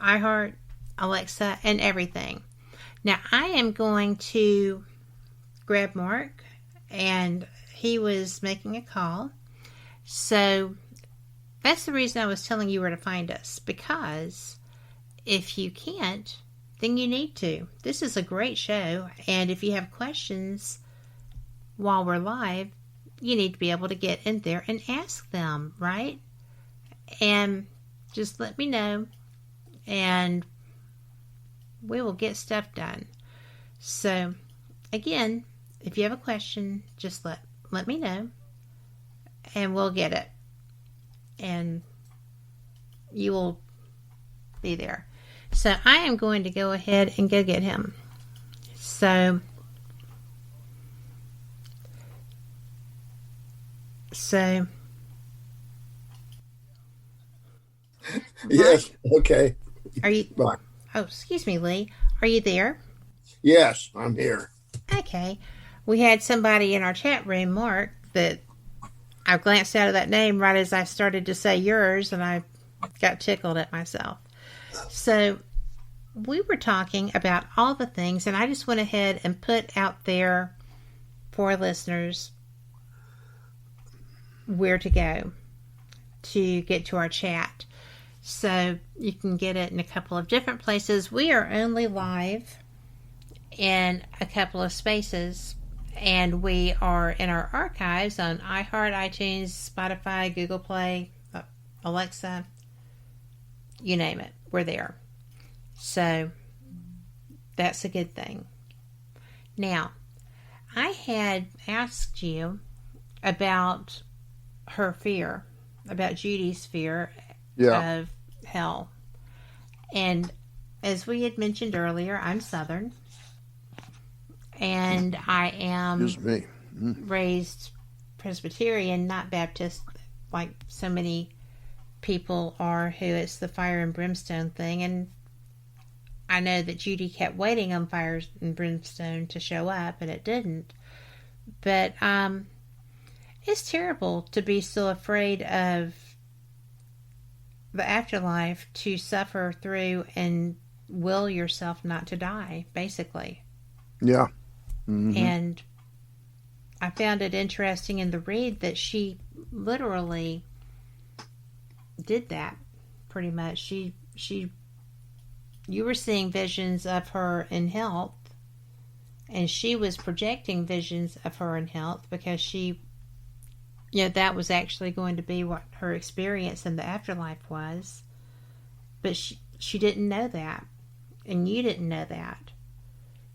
[SPEAKER 1] iHeart, Alexa, and everything. Now, I am going to grab Mark, and he was making a call. So that's the reason I was telling you where to find us, because if you can't, then you need to. This is a great show, and if you have questions while we're live, you need to be able to get in there and ask them, right? And just let me know, and we will get stuff done. So, again, if you have a question, just let me know, and we'll get it. And you will be there. So, I am going to go ahead and go get him. So
[SPEAKER 11] yes, okay.
[SPEAKER 1] Are you?
[SPEAKER 11] Bye.
[SPEAKER 1] Oh, excuse me, Lee. Are you there?
[SPEAKER 11] Yes, I'm here.
[SPEAKER 1] Okay. We had somebody in our chat room, Mark, that I glanced out of that name right as I started to say yours, and I got tickled at myself. So we were talking about all the things, and I just went ahead and put out there for listeners where to go to get to our chat. So you can get it in a couple of different places. We are only live in a couple of spaces, and we are in our archives on iHeart, iTunes, Spotify, Google Play, Alexa, you name it. We're there. So that's a good thing. Now, I had asked you about her fear, about Judy's fear of hell. And as we had mentioned earlier, I'm Southern, and I am raised Presbyterian, not Baptist, like so many people are who it's the fire and brimstone thing. And I know that Judy kept waiting on fire and brimstone to show up, and it didn't. But it's terrible to be so afraid of the afterlife, to suffer through and will yourself not to die, basically.
[SPEAKER 11] Yeah. Mm-hmm.
[SPEAKER 1] And I found it interesting in the read that she literally did that, pretty much. You were seeing visions of her in health, and she was projecting visions of her in health because she, that was actually going to be what her experience in the afterlife was. But she didn't know that, and you didn't know that.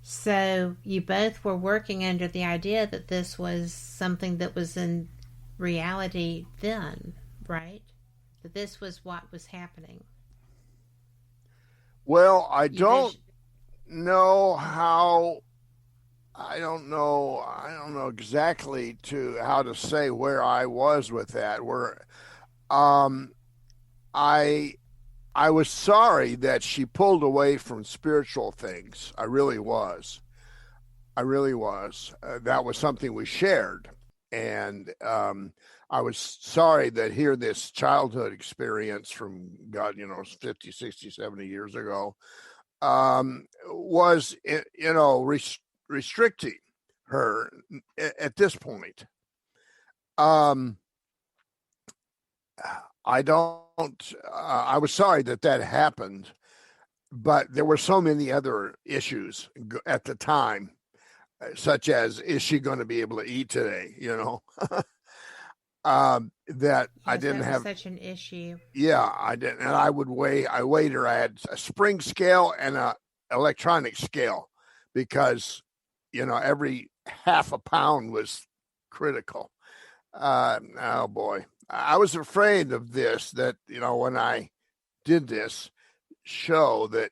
[SPEAKER 1] So you both were working under the idea that this was something that was in reality then, right? That this was what was happening.
[SPEAKER 11] Well, I don't know how. I don't know exactly how to say where I was with that. I was sorry that she pulled away from spiritual things. I really was. That was something we shared, And I was sorry that hear this childhood experience from God, 50, 60, 70 years ago, was, restricting her at this point. I was sorry that happened, but there were so many other issues at the time, such as, is she going to be able to eat today? That
[SPEAKER 1] yes,
[SPEAKER 11] I didn't
[SPEAKER 1] that was
[SPEAKER 11] have
[SPEAKER 1] such an issue.
[SPEAKER 11] Yeah, I didn't. And I weighed her. I had a spring scale and a electronic scale because, every half a pound was critical. Oh boy. I was afraid of this, that, when I did this show, that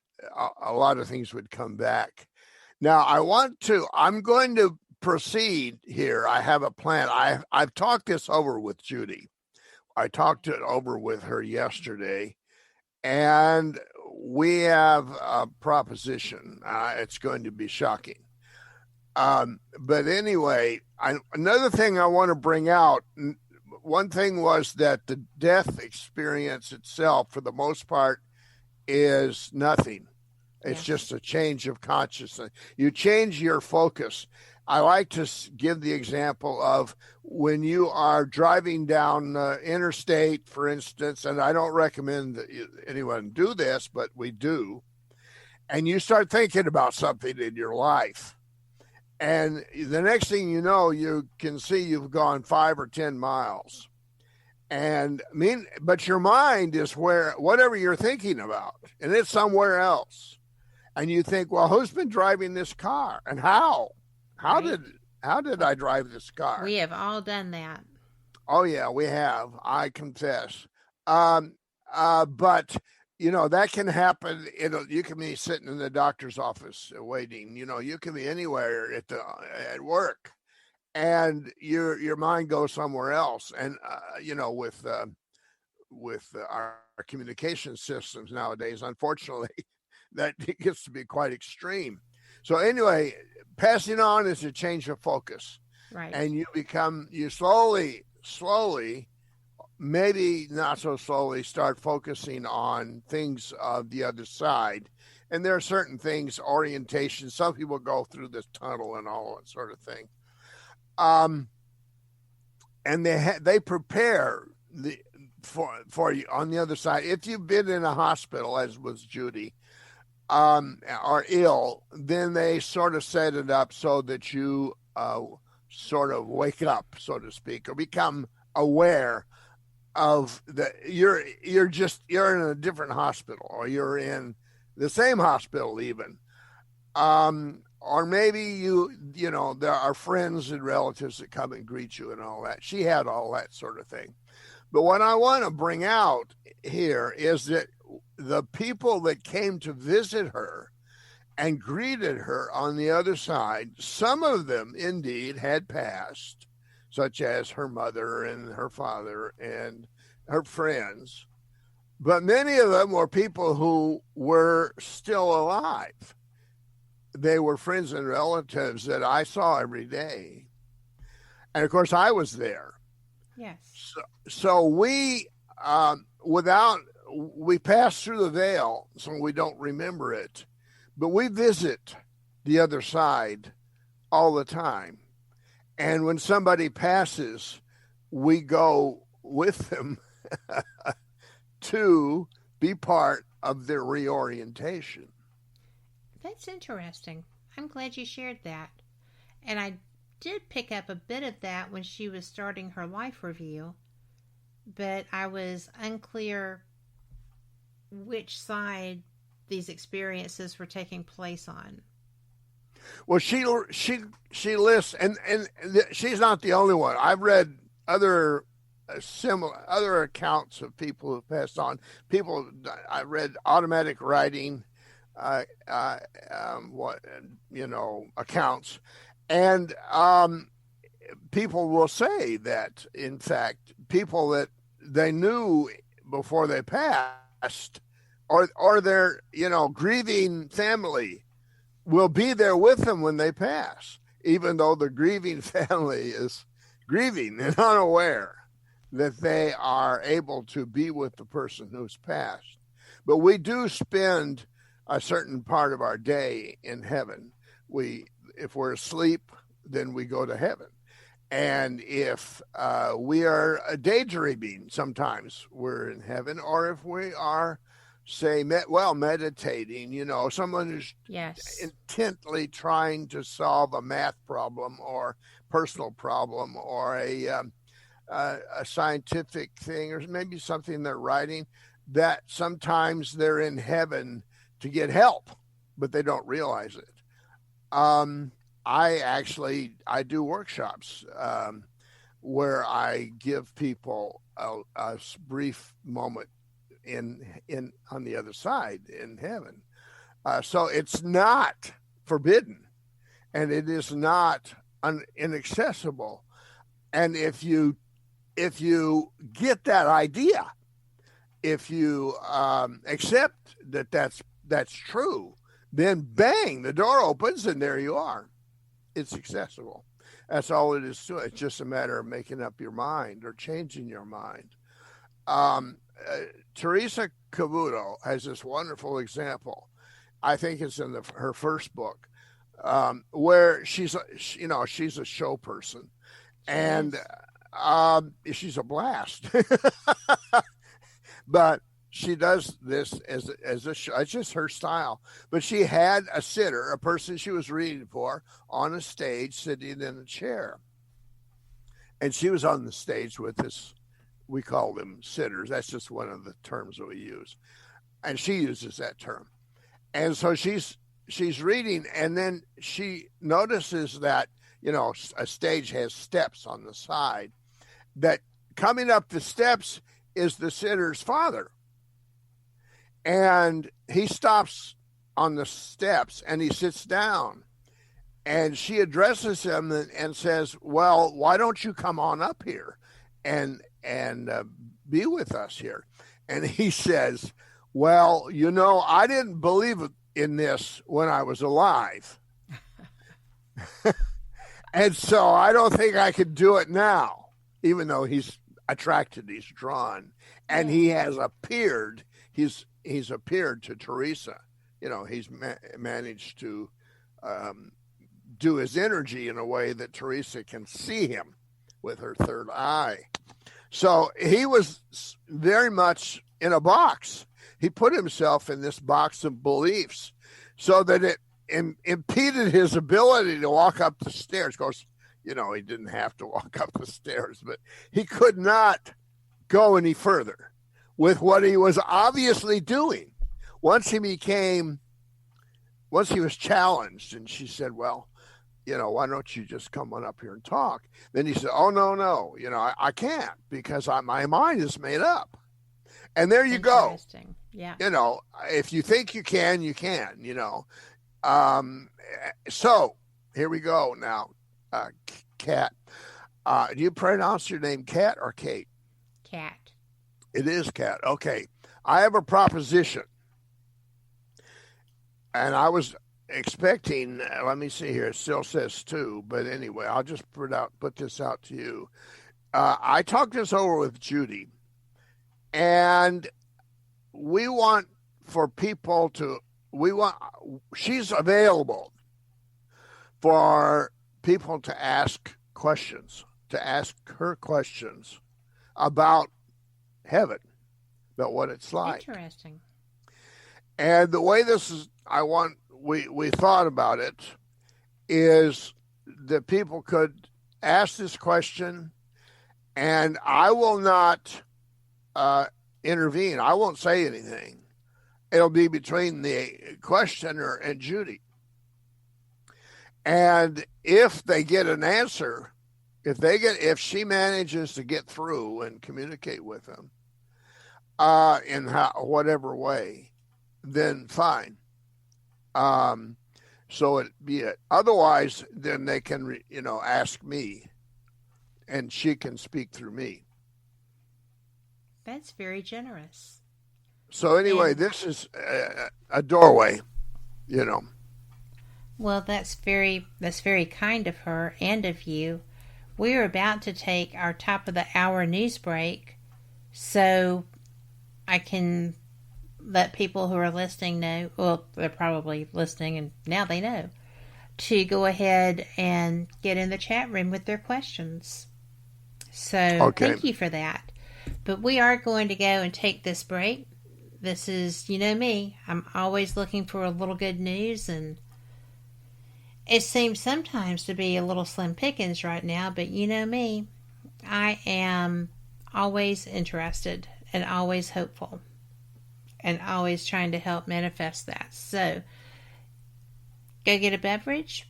[SPEAKER 11] a lot of things would come back. Now I'm going to proceed here. I have a plan. I've talked this over with Judy. I talked it over with her yesterday, and we have a proposition. It's going to be shocking. But anyway, another thing I want to bring out, one thing was that the death experience itself, for the most part, is nothing. It's just a change of consciousness. You change your focus. I like to give the example of when you are driving down interstate, for instance, and I don't recommend that anyone do this, but we do, and you start thinking about something in your life. And the next thing you know, you can see you've gone 5 or 10 miles. But your mind is whatever you're thinking about, and it's somewhere else. And you think, well, who's been driving this car and how? How did I drive this car?
[SPEAKER 1] We have all done that.
[SPEAKER 11] Oh yeah, we have. I confess. But that can happen. You can be sitting in the doctor's office waiting. You can be anywhere at work, and your mind goes somewhere else. And with our communication systems nowadays, unfortunately, that gets to be quite extreme. So anyway, passing on is a change of focus.
[SPEAKER 1] Right.
[SPEAKER 11] And you slowly, maybe not so slowly, start focusing on things of the other side. And there are certain things, orientation. Some people go through this tunnel and all that sort of thing. And they prepare for you on the other side. If you've been in a hospital, as was Judy, are ill, then they sort of set it up so that you sort of wake up, so to speak, or become aware of that you're in a different hospital, or you're in the same hospital even, or maybe there are friends and relatives that come and greet you and all that. She had all that sort of thing. But what I want to bring out here is that the people that came to visit her and greeted her on the other side, some of them indeed had passed, such as her mother and her father and her friends. But many of them were people who were still alive. They were friends and relatives that I saw every day. And of course, I was there.
[SPEAKER 1] Yes.
[SPEAKER 11] So we, we pass through the veil, so we don't remember it, but we visit the other side all the time. And when somebody passes, we go with them to be part of their reorientation.
[SPEAKER 1] That's interesting. I'm glad you shared that. And I did pick up a bit of that when she was starting her life review, but I was unclear which side these experiences were taking place on.
[SPEAKER 11] Well, she lists, and she's not the only one. I've read other accounts of people who passed on. I read automatic writing, accounts, and people will say that, in fact, people that they knew before they passed, or their grieving family, will be there with them when they pass, even though the grieving family is grieving and unaware that they are able to be with the person who's passed. But we do spend a certain part of our day in heaven. If we're asleep, then we go to heaven. And if we are daydreaming, sometimes we're in heaven. Or if we are, say, meditating, someone who's intently trying to solve a math problem or personal problem or a scientific thing, or maybe something they're writing, that sometimes they're in heaven to get help, but they don't realize it. I do workshops where I give people a brief moment in on the other side in heaven. So it's not forbidden, and it is not inaccessible. And if you get that idea, if you accept that that's true, then bang, the door opens and there you are. It's accessible. That's all it is to it. It's just a matter of making up your mind or changing your mind. Teresa Cavuto has this wonderful example. I think it's in her first book, where she's a show person, and she's a blast. But she does this as a show. It's just her style. But she had a sitter, a person she was reading for, on a stage, sitting in a chair. And she was on the stage with this, we call them sitters. That's just one of the terms that we use. And she uses that term. And so she's reading, and then she notices that, a stage has steps on the side, that coming up the steps is the sitter's father. And he stops on the steps and he sits down, and she addresses him and says, well, why don't you come on up here and be with us here? And he says, well, I didn't believe in this when I was alive. And so I don't think I could do it now, even though he's attracted, he's drawn, and he has appeared. He's appeared to Teresa. He's managed to do his energy in a way that Teresa can see him with her third eye. So he was very much in a box. He put himself in this box of beliefs so that it impeded his ability to walk up the stairs. Of course, he didn't have to walk up the stairs, but he could not go any further with what he was obviously doing. Once he was challenged, and she said, well, why don't you just come on up here and talk? Then he said, oh, no, I can't, because my mind is made up. And there you go.
[SPEAKER 1] Yeah.
[SPEAKER 11] If you think you can, you can, So here we go now, Kat. Do you pronounce your name Kat or Kate?
[SPEAKER 1] Kat.
[SPEAKER 11] It is Kat. Okay. I have a proposition. And I was expecting, let me see here, it still says 2, but anyway, I'll just put this out to you. I talked this over with Judy, and we want for people she's available for people to ask her questions about heaven, about what it's like.
[SPEAKER 1] Interesting.
[SPEAKER 11] And the way we thought about it is that people could ask this question, and I will not intervene. I won't say anything. It'll be between the questioner and Judy. And if they get an answer, if she manages to get through and communicate with them in whatever way, then fine. So it be it. Otherwise, then they can, ask me, and she can speak through me.
[SPEAKER 1] That's very generous.
[SPEAKER 11] So anyway, this is a doorway,
[SPEAKER 1] Well, that's very kind of her and of you. we're about to take our top of the hour news break, so I can let people who are listening know, well, they're probably listening and now they know, to go ahead and get in the chat room with their questions. So Thank you for that. But we are going to go and take this break. This is, you know me, I'm always looking for a little good news, and it seems sometimes to be a little slim pickings right now, but you know me, I am always interested and always hopeful and always trying to help manifest that. So, go get a beverage.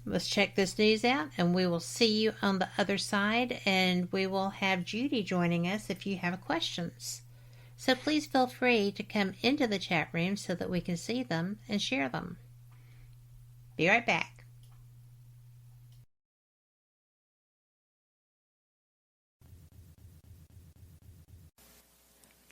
[SPEAKER 1] Let's check this news out, and we will see you on the other side, and we will have Judy joining us if you have questions. So please feel free to come into the chat room so that we can see them and share them. Be right back.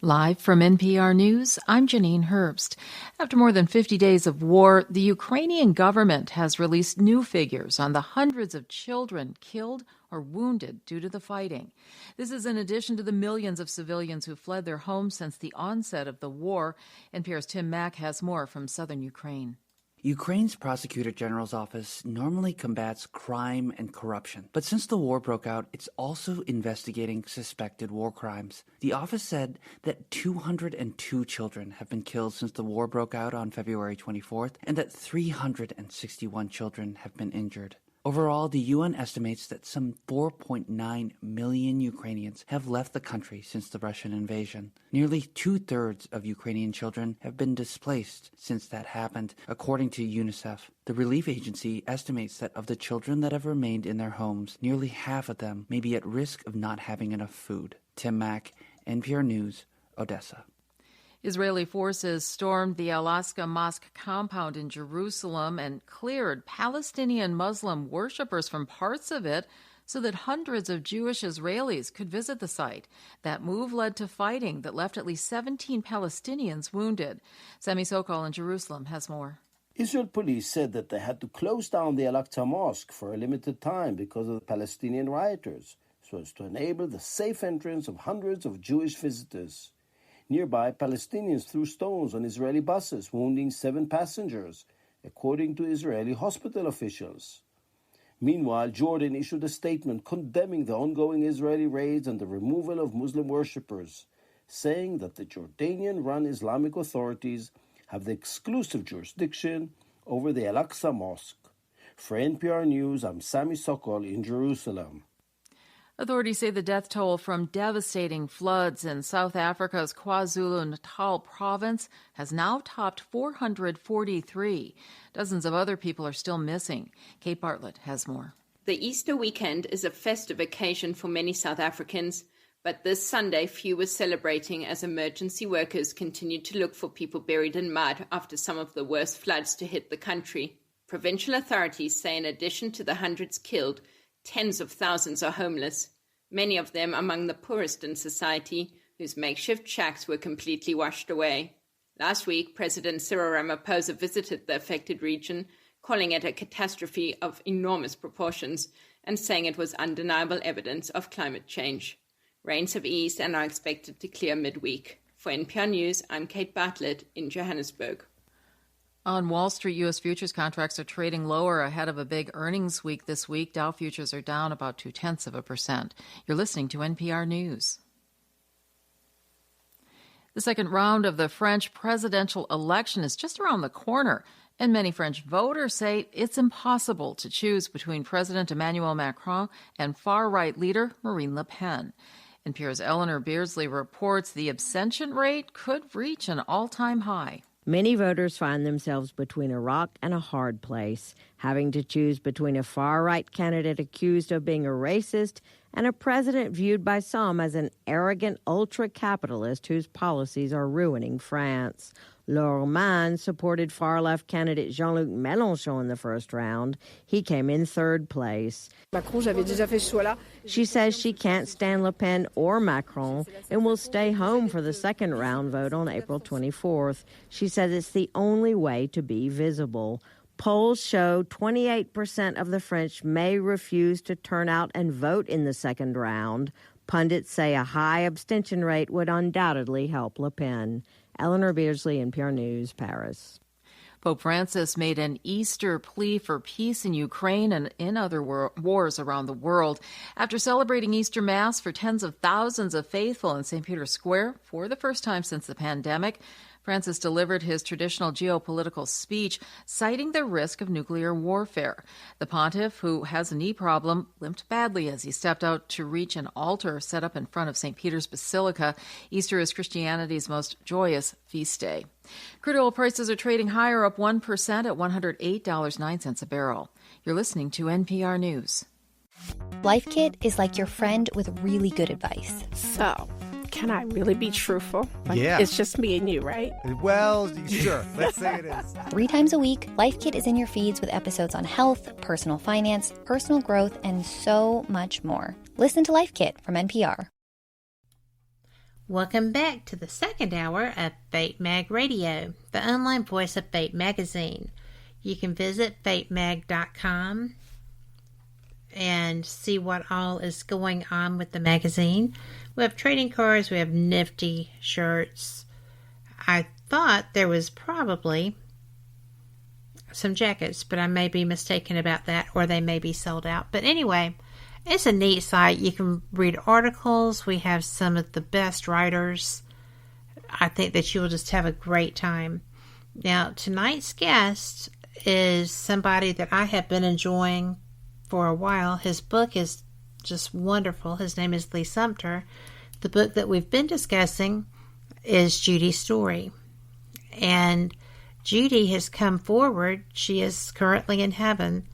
[SPEAKER 15] Live from NPR News, I'm Janine Herbst. After more than 50 days of war, the Ukrainian government has released new figures on the hundreds of children killed or wounded due to the fighting. This is in addition to the millions of civilians who fled their homes since the onset of the war. NPR's Tim Mack has more from southern Ukraine.
[SPEAKER 16] Ukraine's Prosecutor General's office normally combats crime and corruption, but since the war broke out, it's also investigating suspected war crimes. The office said that 202 children have been killed since the war broke out on February 24th, and that 361 children have been injured. Overall, the UN estimates that some 4.9 million Ukrainians have left the country since the Russian invasion. Nearly two-thirds of Ukrainian children have been displaced since that happened, according to UNICEF. The relief agency estimates that of the children that have remained in their homes, nearly half of them may be at risk of not having enough food. Tim Mack, NPR News, Odessa.
[SPEAKER 15] Israeli forces stormed the Al-Aqsa Mosque compound in Jerusalem and cleared Palestinian Muslim worshippers from parts of it so that hundreds of Jewish Israelis could visit the site. That move led to fighting that left at least 17 Palestinians wounded. Sami Sokol in Jerusalem has more.
[SPEAKER 17] Israel police said that they had to close down the Al-Aqsa Mosque for a limited time because of the Palestinian rioters, so as to enable the safe entrance of hundreds of Jewish visitors. Nearby, Palestinians threw stones on Israeli buses, wounding 7 passengers, according to Israeli hospital officials. Meanwhile, Jordan issued a statement condemning the ongoing Israeli raids and the removal of Muslim worshippers, saying that the Jordanian-run Islamic authorities have the exclusive jurisdiction over the Al-Aqsa Mosque. For NPR News, I'm Sami Sokol in Jerusalem.
[SPEAKER 15] Authorities say the death toll from devastating floods in South Africa's KwaZulu-Natal province has now topped 443. Dozens of other people are still missing. Kate Bartlett has more.
[SPEAKER 18] The Easter weekend is a festive occasion for many South Africans, but this Sunday few were celebrating as emergency workers continued to look for people buried in mud after some of the worst floods to hit the country. Provincial authorities say in addition to the hundreds killed, tens of thousands are homeless, many of them among the poorest in society, whose makeshift shacks were completely washed away. Last week, President Cyril Ramaphosa visited the affected region, calling it a catastrophe of enormous proportions and saying it was undeniable evidence of climate change. Rains have eased and are expected to clear midweek. For NPR News, I'm Kate Bartlett in Johannesburg.
[SPEAKER 15] On Wall Street, U.S. futures contracts are trading lower ahead of a big earnings week this week. Dow futures are down about 0.2%. You're listening to NPR News. The second round of the French presidential election is just around the corner, and many French voters say it's impossible to choose between President Emmanuel Macron and far-right leader Marine Le Pen. NPR's Eleanor Beardsley reports the abstention rate could reach an all-time high.
[SPEAKER 19] Many voters find themselves between a rock and a hard place, having to choose between a far-right candidate accused of being a racist and a president viewed by some as an arrogant ultra-capitalist whose policies are ruining France. Laure Mann supported far-left candidate Jean-Luc Mélenchon in the first round. He came in third place. She says she can't stand Le Pen or Macron and will stay home for the second round vote on April 24th. She says it's the only way to be visible. Polls show 28% of the French may refuse to turn out and vote in the second round. Pundits say a high abstention rate would undoubtedly help Le Pen. Eleanor Beardsley, NPR News, Paris.
[SPEAKER 15] Pope Francis made an Easter plea for peace in Ukraine and in other wars around the world. After celebrating Easter Mass for tens of thousands of faithful in St. Peter's Square for the first time since the pandemic, Francis delivered his traditional geopolitical speech, citing the risk of nuclear warfare. The pontiff, who has a knee problem, limped badly as he stepped out to reach an altar set up in front of St. Peter's Basilica. Easter is Christianity's most joyous feast day. Crude oil prices are trading higher, up 1% at $108.09 a barrel. You're listening to NPR News.
[SPEAKER 20] Life Kit is like your friend with really good advice.
[SPEAKER 21] So, can I really be truthful?
[SPEAKER 22] Yeah.
[SPEAKER 21] It's just me and you, right?
[SPEAKER 22] Well, sure. Let's say it is.
[SPEAKER 20] 3 times a week, Life Kit is in your feeds with episodes on health, personal finance, personal growth, and so much more. Listen to Life Kit from NPR.
[SPEAKER 1] Welcome back to the second hour of Fate Mag Radio, the online voice of Fate Magazine. You can visit fatemag.com and see what all is going on with the magazine. We have trading cards, we have nifty shirts. I thought there was probably some jackets, but I may be mistaken about that, or they may be sold out. But anyway, it's a neat site. You can read articles. We have some of the best writers. I think that you will just have a great time. Now, tonight's guest is somebody that I have been enjoying for a while. His book is just wonderful. His name is Lee Sumpter. The book that we've been discussing is Judy's story. And Judy has come forward. She is currently in heaven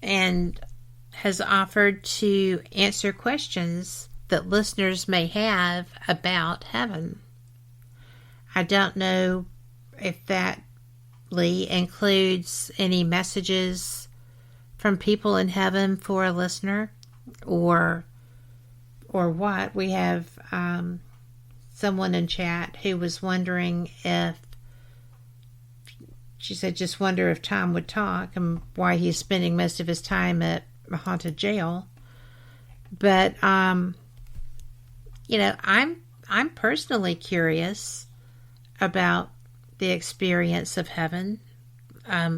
[SPEAKER 1] and has offered to answer questions that listeners may have about heaven. I don't know if that, Lee, includes any messages from people in heaven for a listener, or what. We have someone in chat who was wondering if, she said, just wonder if Tom would talk and why he's spending most of his time at a haunted jail. But I'm personally curious about the experience of heaven.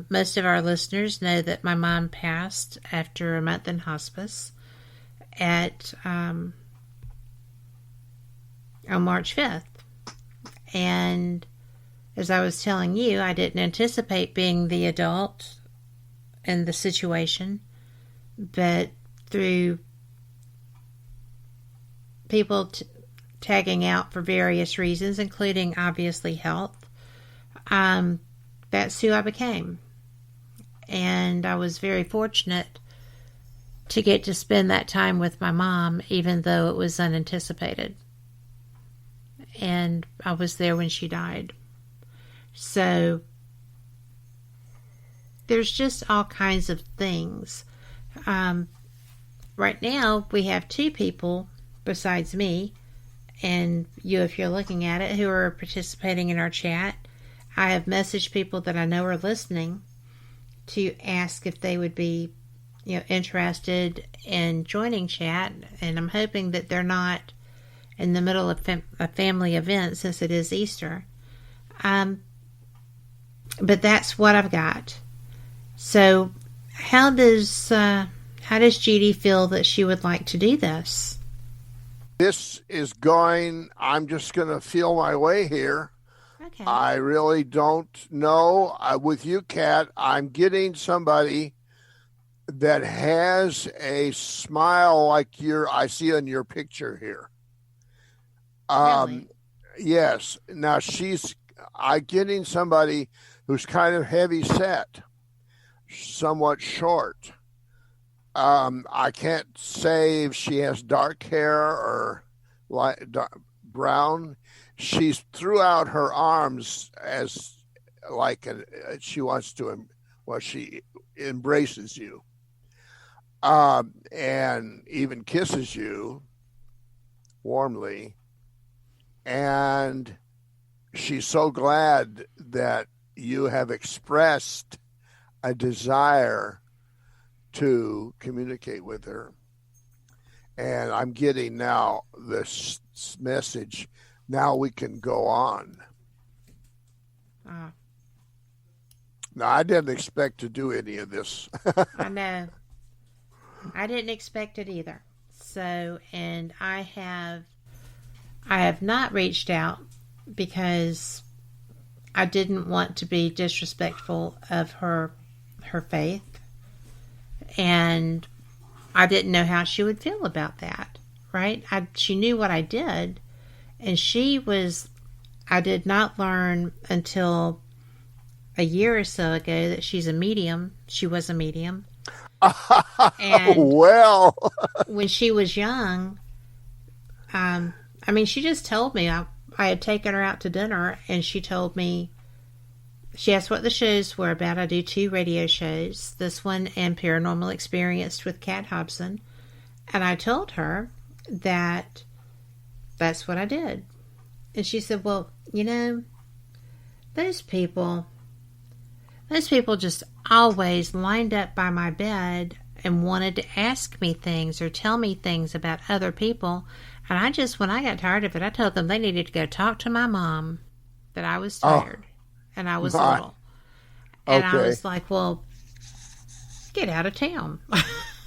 [SPEAKER 1] Most of our listeners know that my mom passed after a month in hospice on March 5th. And as I was telling you, I didn't anticipate being the adult in the situation, but through people tagging out for various reasons, including obviously health, that's who I became. And I was very fortunate to get to spend that time with my mom, even though it was unanticipated. And I was there when she died. So there's just all kinds of things. Right now, we have 2 people besides me and you, if you're looking at it, who are participating in our chat. I have messaged people that I know are listening to ask if they would be, interested in joining chat, and I'm hoping that they're not in the middle of a family event since it is Easter. But that's what I've got. So, how does Judy feel that she would like to do this?
[SPEAKER 11] This is I'm just going to feel my way here.
[SPEAKER 1] Okay.
[SPEAKER 11] I really don't know. With you, Kat, I'm getting somebody that has a smile like I see in your picture here.
[SPEAKER 1] Really?
[SPEAKER 11] Yes. Now I'm getting somebody who's kind of heavy set, somewhat short. I can't say if she has dark hair or brown. She's threw out her arms as she wants to, she embraces you, and even kisses you warmly. And she's so glad that you have expressed a desire to communicate with her. And I'm getting now this message. Now we can go on. Now, I didn't expect to do any of this.
[SPEAKER 1] I know. I didn't expect it either. So, and I have not reached out because I didn't want to be disrespectful of her faith, and I didn't know how she would feel about that, right? She knew what I did, and I did not learn until a year or so ago that she's a medium. She was a medium. And
[SPEAKER 11] well,
[SPEAKER 1] when she was young, she just told me, I had taken her out to dinner, and she told me, she asked what the shows were about. I do 2 radio shows, this one and Paranormal Experience with Kat Hobson. And I told her that that's what I did. And she said, well, those people just always lined up by my bed and wanted to ask me things or tell me things about other people. And when I got tired of it, I told them they needed to go talk to my mom, that I was tired and I was little. And I was like, well, get out of town.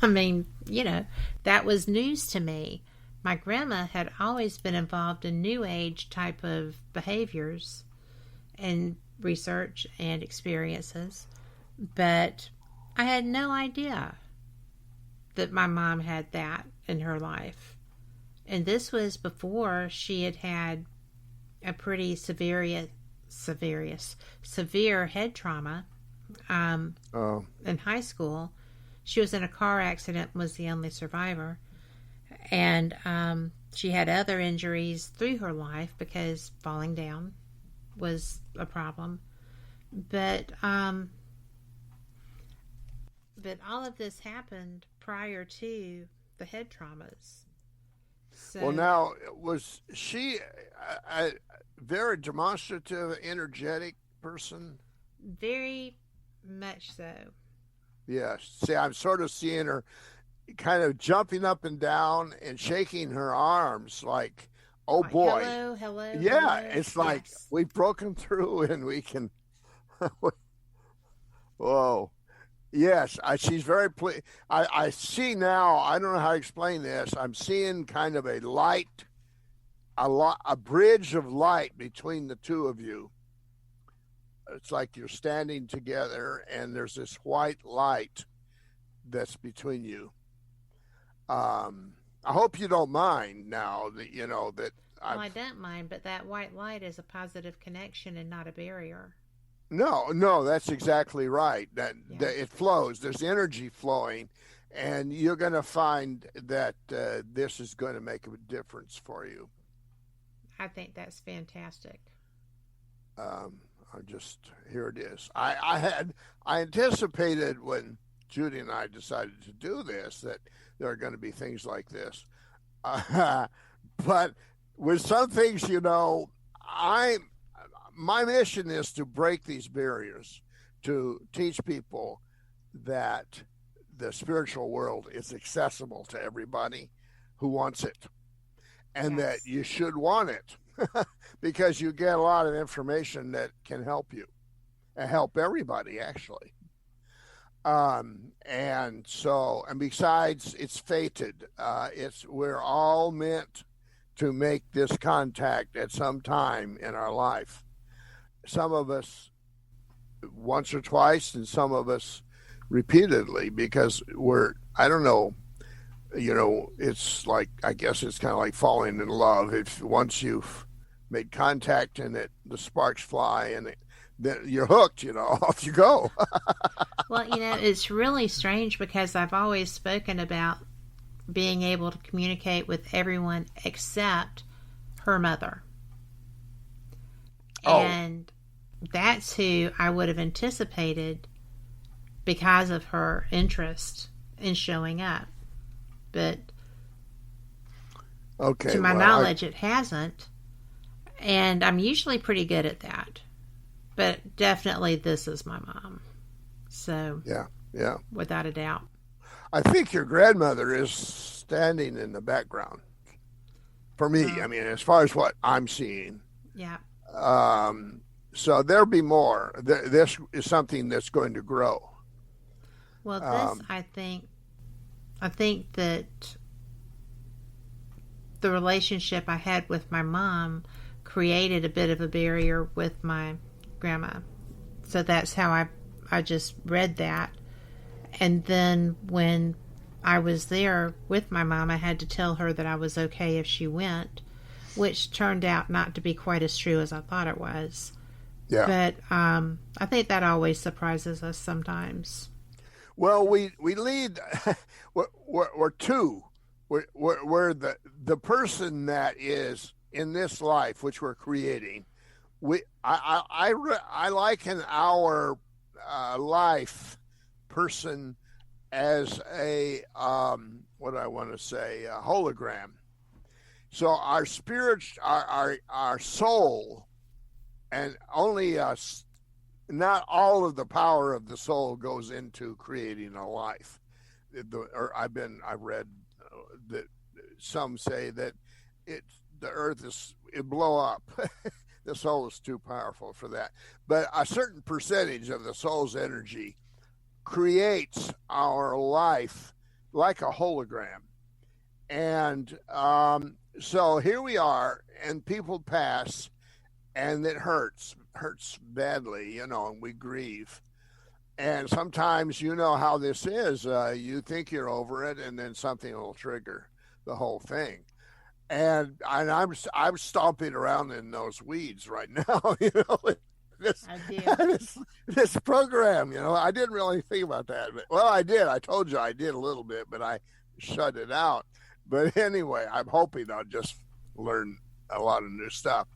[SPEAKER 1] That was news to me. My grandma had always been involved in New Age type of behaviors and research and experiences, but I had no idea that my mom had that in her life. And this was before she had a pretty severe head trauma in high school. She was in a car accident and was the only survivor. And she had other injuries through her life because falling down was a problem. But all of this happened prior to the head traumas. So,
[SPEAKER 11] well, now, was she a very demonstrative, energetic person?
[SPEAKER 1] Very much so.
[SPEAKER 11] Yes. See, I'm sort of seeing her kind of jumping up and down and shaking her arms like, oh boy.
[SPEAKER 1] Hello.
[SPEAKER 11] Yeah,
[SPEAKER 1] hello.
[SPEAKER 11] it's like we've broken through and we can. Whoa. Yes, she's very pleased. I see now, I don't know how to explain this. I'm seeing kind of a light, a bridge of light between the two of you. It's like you're standing together and there's this white light that's between you. I hope you don't mind now that, that.
[SPEAKER 1] Well, I don't mind, but that white light is a positive connection and not a barrier.
[SPEAKER 11] No, that's exactly right. That it flows. There's energy flowing, and you're going to find that this is going to make a difference for you.
[SPEAKER 1] I think that's fantastic.
[SPEAKER 11] Here it is. I anticipated when Judy and I decided to do this that there are going to be things like this, but with some things, my mission is to break these barriers, to teach people that the spiritual world is accessible to everybody who wants it, and that you should want it because you get a lot of information that can help you and help everybody, actually. And besides, it's fated. We're all meant to make this contact at some time in our life. Some of us once or twice, and some of us repeatedly, because it's like, I guess it's kind of like falling in love. If once you've made contact and the sparks fly and then you're hooked, off you go.
[SPEAKER 1] Well, it's really strange because I've always spoken about being able to communicate with everyone except her mother. And that's who I would have anticipated because of her interest in showing up. But to my knowledge, it hasn't. And I'm usually pretty good at that. But definitely this is my mom. So,
[SPEAKER 11] yeah,
[SPEAKER 1] without a doubt.
[SPEAKER 11] I think your grandmother is standing in the background. For me, I mean, as far as what I'm seeing.
[SPEAKER 1] Yeah.
[SPEAKER 11] So there'll be more. This is something that's going to grow.
[SPEAKER 1] Well, this, I think that the relationship I had with my mom created a bit of a barrier with my grandma. So that's how I just read that. And then when I was there with my mom, I had to tell her that I was okay if she went, which turned out not to be quite as true as I thought it was.
[SPEAKER 11] Yeah.
[SPEAKER 1] But I think that always surprises us sometimes.
[SPEAKER 11] Well, we lead. We're two. We're the person that is in this life, which we're creating. I liken our life person as a what do I want to say, a hologram. So our spirit, our soul, and only us, not all of the power of the soul goes into creating a life. I've read that some say that the earth it blow up. The soul is too powerful for that. But a certain percentage of the soul's energy creates our life like a hologram. And so here we are, and people pass, and it hurts badly, and we grieve. And sometimes you know how this is. You think you're over it, and then something will trigger the whole thing. And I'm stomping around in those weeds right now. This program. I didn't really think about that. Well, I did. I told you I did a little bit, but I shut it out. But anyway, I'm hoping I'll just learn a lot of new stuff.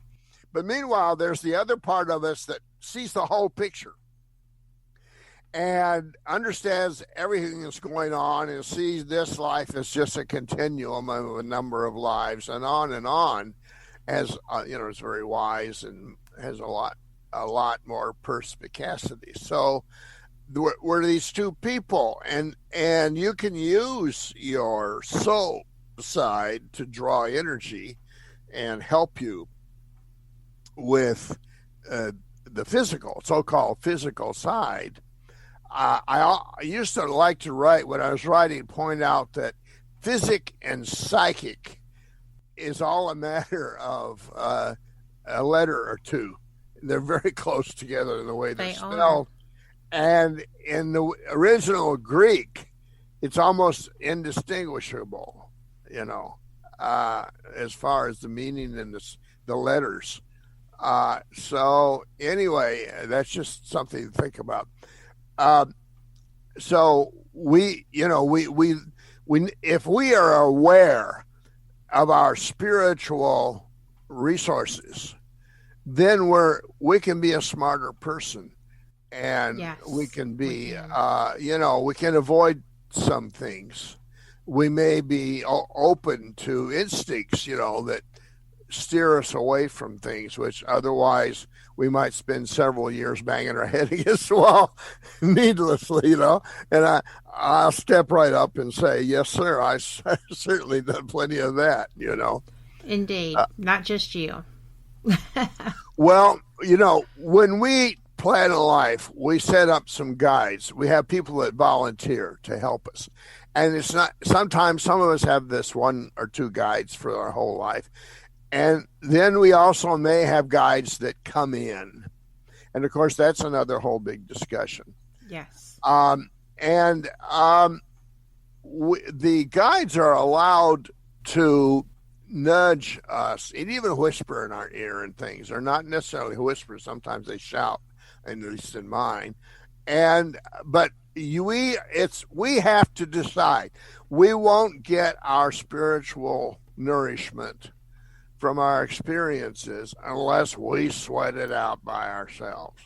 [SPEAKER 11] But meanwhile, there's the other part of us that sees the whole picture and understands everything that's going on and sees this life as just a continuum of a number of lives and on, as is very wise and has a lot more perspicacity. So we're these two people, and you can use your soul side to draw energy and help you with the physical, so-called physical side. I used to like to write, when I was writing, point out that physic and psychic is all a matter of a letter or two. They're very close together in the way they're spelled. And in the original Greek, it's almost indistinguishable, as far as the meaning and the letters. So anyway, that's just something to think about. So we if we are aware of our spiritual resources, then we can be a smarter person, and we can be, we can avoid some things. We may be open to instincts, that steer us away from things, which otherwise we might spend several years banging our head against the wall needlessly, and I'll step right up and say, yes, sir, I certainly done plenty of that,
[SPEAKER 1] Indeed. Not just you.
[SPEAKER 11] Well, when we plan a life, we set up some guides. We have people that volunteer to help us. And it's not, sometimes some of us have this one or two guides for our whole life. And then we also may have guides that come in. And of course, that's another whole big discussion.
[SPEAKER 1] Yes.
[SPEAKER 11] The guides are allowed to nudge us and even whisper in our ear and things. They're not necessarily whisper. Sometimes they shout, at least in mine. But we have to decide. We won't get our spiritual nourishment from our experiences unless we sweat it out by ourselves.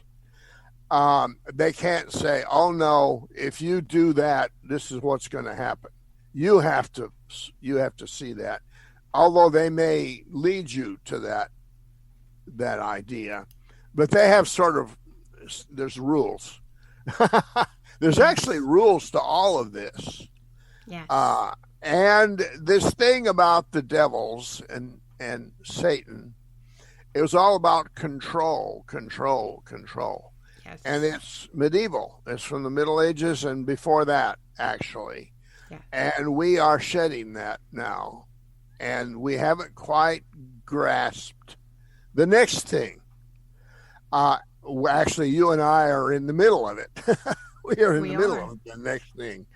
[SPEAKER 11] They can't say, oh no, if you do that, this is what's going to happen. You have to see that. Although they may lead you to that idea, but they have there's rules. There's actually rules to all of this.
[SPEAKER 1] Yes.
[SPEAKER 11] And this thing about the devils and Satan, it was all about control.
[SPEAKER 1] Yes.
[SPEAKER 11] And it's medieval. It's from the Middle Ages and before that, actually.
[SPEAKER 1] Yeah.
[SPEAKER 11] And we are shedding that now. And we haven't quite grasped the next thing. Actually, you and I are in the middle of it. We are in the middle of the next thing.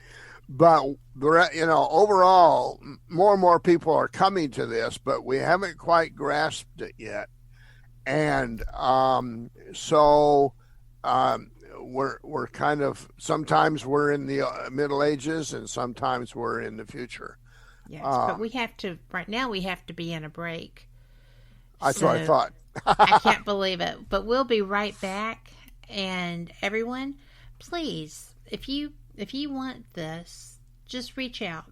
[SPEAKER 11] But, overall, more and more people are coming to this, but we haven't quite grasped it yet. And so we're kind of, sometimes we're in the Middle Ages and sometimes we're in the future.
[SPEAKER 1] Yes, but we have to, right now we have to be in a break.
[SPEAKER 11] That's what I thought.
[SPEAKER 1] I can't believe it. But we'll be right back. And everyone, please, if you want this, just reach out.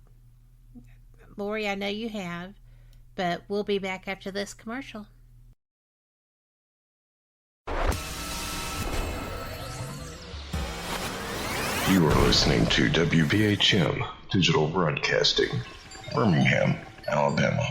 [SPEAKER 1] Lori, I know you have, but we'll be back after this commercial.
[SPEAKER 2] You are listening to WBHM Digital Broadcasting, Birmingham, Alabama.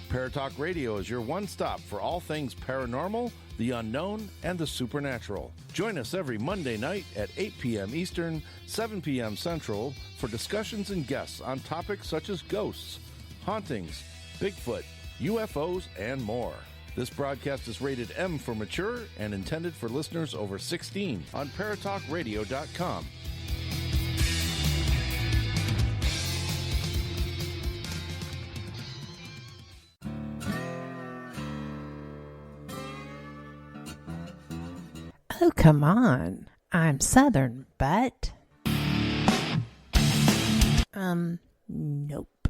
[SPEAKER 3] Paratalk Radio is your one-stop for all things paranormal, the unknown, and the supernatural. Join us every Monday night at 8 p.m. Eastern, 7 p.m. Central for discussions and guests on topics such as ghosts, hauntings, Bigfoot, UFOs, and more. This broadcast is rated M for mature and intended for listeners over 16 on paratalkradio.com.
[SPEAKER 21] Oh, come on. I'm Southern, but... Nope.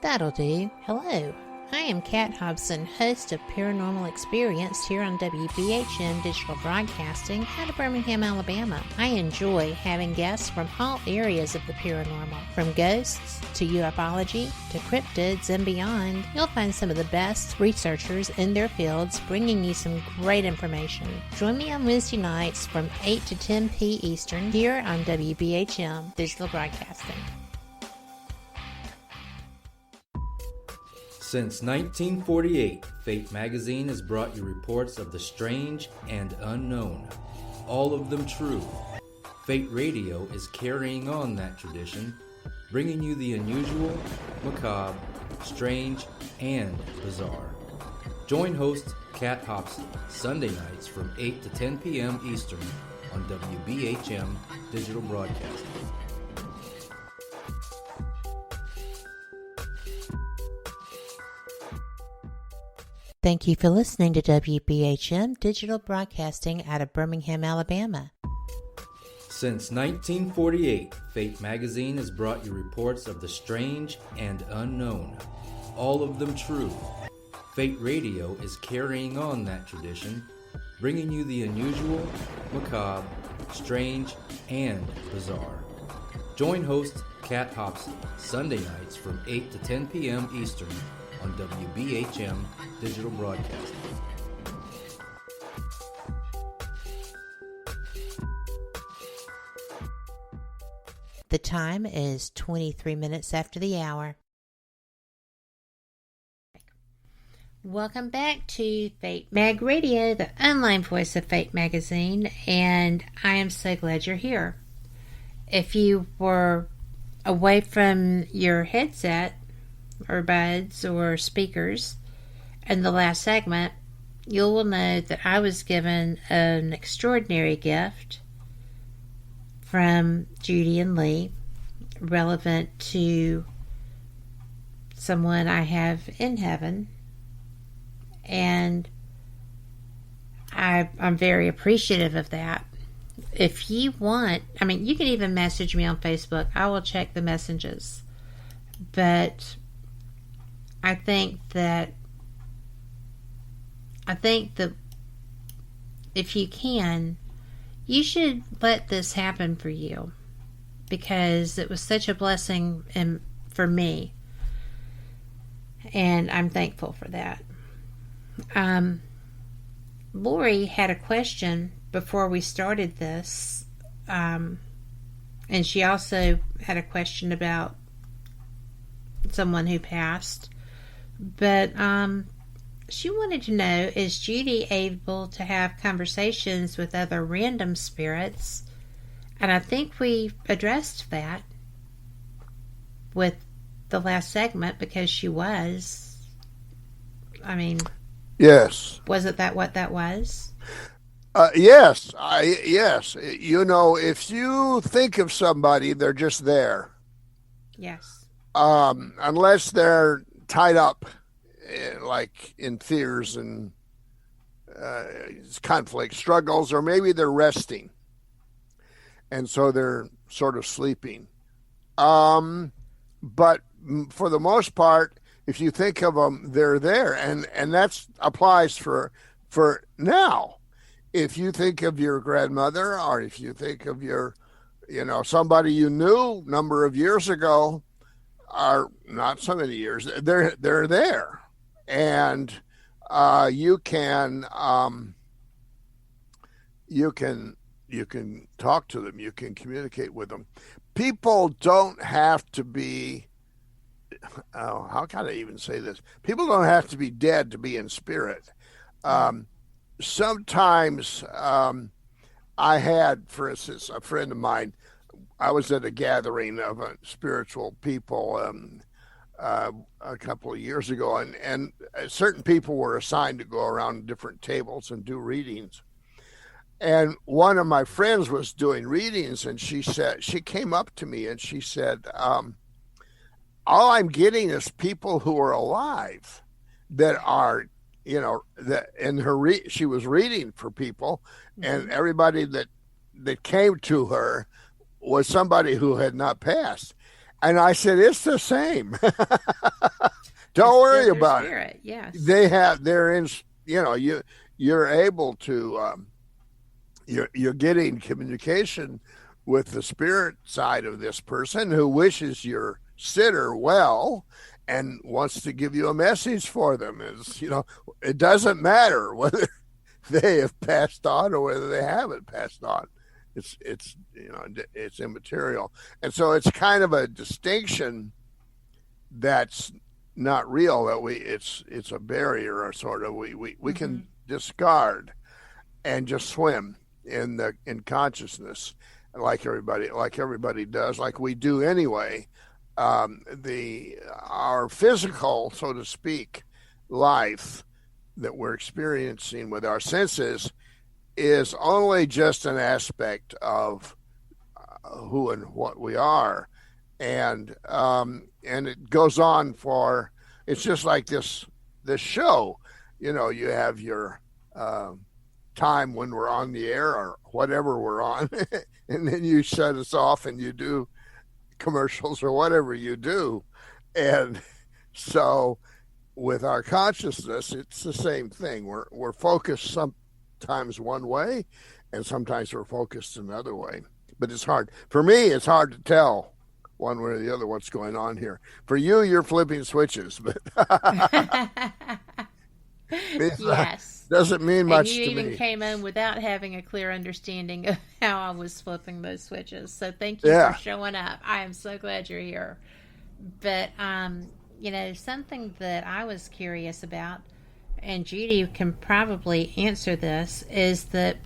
[SPEAKER 1] That'll do. Hello. I am Kat Hobson, host of Paranormal Experience here on WBHM Digital Broadcasting out of Birmingham, Alabama. I enjoy having guests from all areas of the paranormal, from ghosts to ufology to cryptids and beyond. You'll find some of the best researchers in their fields bringing you some great information. Join me on Wednesday nights from 8 to 10 p. Eastern here on WBHM Digital Broadcasting.
[SPEAKER 13] Since 1948, Fate magazine has brought you reports of the strange and unknown, all of them true. Fate Radio is carrying on that tradition, bringing you the unusual, macabre, strange, and bizarre. Join host Kat Hobson Sunday nights from 8 to 10 p.m. Eastern on WBHM Digital Broadcasting.
[SPEAKER 1] Thank you for listening to WBHM Digital Broadcasting out of Birmingham, Alabama.
[SPEAKER 13] Since 1948, Fate magazine has brought you reports of the strange and unknown, all of them true. Fate Radio is carrying on that tradition, bringing you the unusual, macabre, strange, and bizarre. Join host Kat Hobson Sunday nights from 8 to 10 p.m. Eastern on WBHM Digital Broadcasting.
[SPEAKER 1] The time is 23 minutes after the hour. Welcome back to Fate Mag Radio, the online voice of Fate Magazine, and I am so glad you're here. If you were away from your headset or buds or speakers in the last segment, you will know that I was given an extraordinary gift from Judy and Lee relevant to someone I have in heaven, and I'm very appreciative of that. If you want, you can even message me on Facebook. I will check the messages, but I think that if you can, you should let this happen for you, because it was such a blessing for me, and I'm thankful for that. Lori had a question before we started this, and she also had a question about someone who passed, but she wanted to know, is Judy able to have conversations with other random spirits? And I think we addressed that with the last segment, because she was. I mean,
[SPEAKER 11] yes.
[SPEAKER 1] Wasn't that what that was?
[SPEAKER 11] Yes. Yes. You know, if you think of somebody, they're just there.
[SPEAKER 1] Yes.
[SPEAKER 11] Unless they're tied up, like in fears and conflict, struggles, or maybe they're resting, and so they're sort of sleeping. But for the most part, if you think of them, they're there, and that applies for now. If you think of your grandmother, or if you think of your, somebody you knew a number of years ago, or not so many years, they're there, and you can talk to them, you can communicate with them. People don't have to be, how can I even say this? People don't have to be dead to be in spirit. Sometimes I had, for instance, a friend of mine, I was at a gathering of spiritual people a couple of years ago, and certain people were assigned to go around different tables and do readings. And one of my friends was doing readings, and she came up to me and she said, all I'm getting is people who are alive that are, she was reading for people, and everybody that came to her was somebody who had not passed. And I said, it's the same. Don't worry about it.
[SPEAKER 1] Yes.
[SPEAKER 11] They're in, you're able to, you're getting communication with the spirit side of this person who wishes your sitter well and wants to give you a message for them. It doesn't matter whether they have passed on or whether they haven't passed on. It's immaterial. And so it's kind of a distinction that's not real, that it's a barrier, or sort of, we can discard and just swim in consciousness, like everybody does, like we do anyway. Our physical, so to speak, life that we're experiencing with our senses is only just an aspect of who and what we are, and it goes on for. It's just like this show. You have your time when we're on the air or whatever we're on, and then you shut us off and you do commercials or whatever you do, and so with our consciousness, it's the same thing. We're focused sometimes one way, and sometimes we're focused another way. But it's hard. For me, it's hard to tell one way or the other what's going on here. For you, you're flipping switches, but
[SPEAKER 1] yes,
[SPEAKER 11] doesn't mean much to me.
[SPEAKER 1] And you even came in without having a clear understanding of how I was flipping those switches. So thank you for showing up. I am so glad you're here. But something that I was curious about, and Judy can probably answer this, is that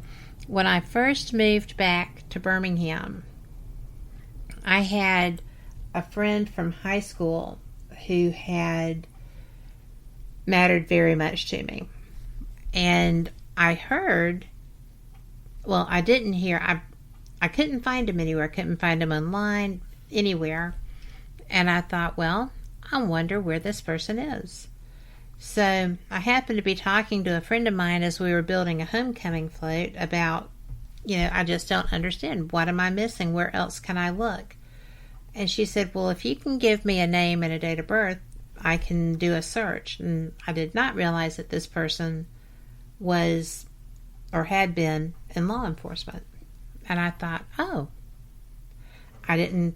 [SPEAKER 1] when I first moved back to Birmingham, I had a friend from high school who had mattered very much to me. And I heard, well, I didn't hear, I couldn't find him anywhere. I couldn't find him online, anywhere. And I thought, well, I wonder where this person is. So I happened to be talking to a friend of mine as we were building a homecoming float about, I just don't understand. What am I missing? Where else can I look? And she said, well, if you can give me a name and a date of birth, I can do a search. And I did not realize that this person was or had been in law enforcement. And I thought, oh, I didn't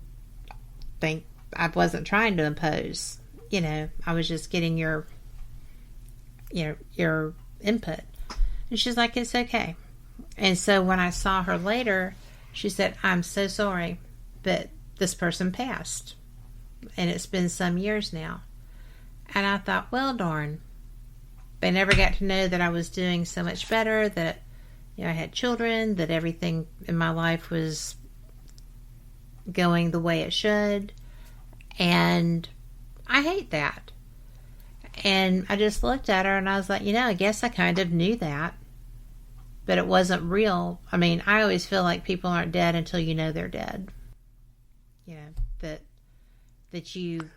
[SPEAKER 1] think, I wasn't trying to impose. I was just getting your input. And she's like, it's okay. And so when I saw her later, she said, I'm so sorry, but this person passed. And it's been some years now. And I thought, well, darn. They never got to know that I was doing so much better, that I had children, that everything in my life was going the way it should. And I hate that. And I just looked at her and I was like, I guess I kind of knew that, but it wasn't real. I mean, I always feel like people aren't dead until you know they're dead. That you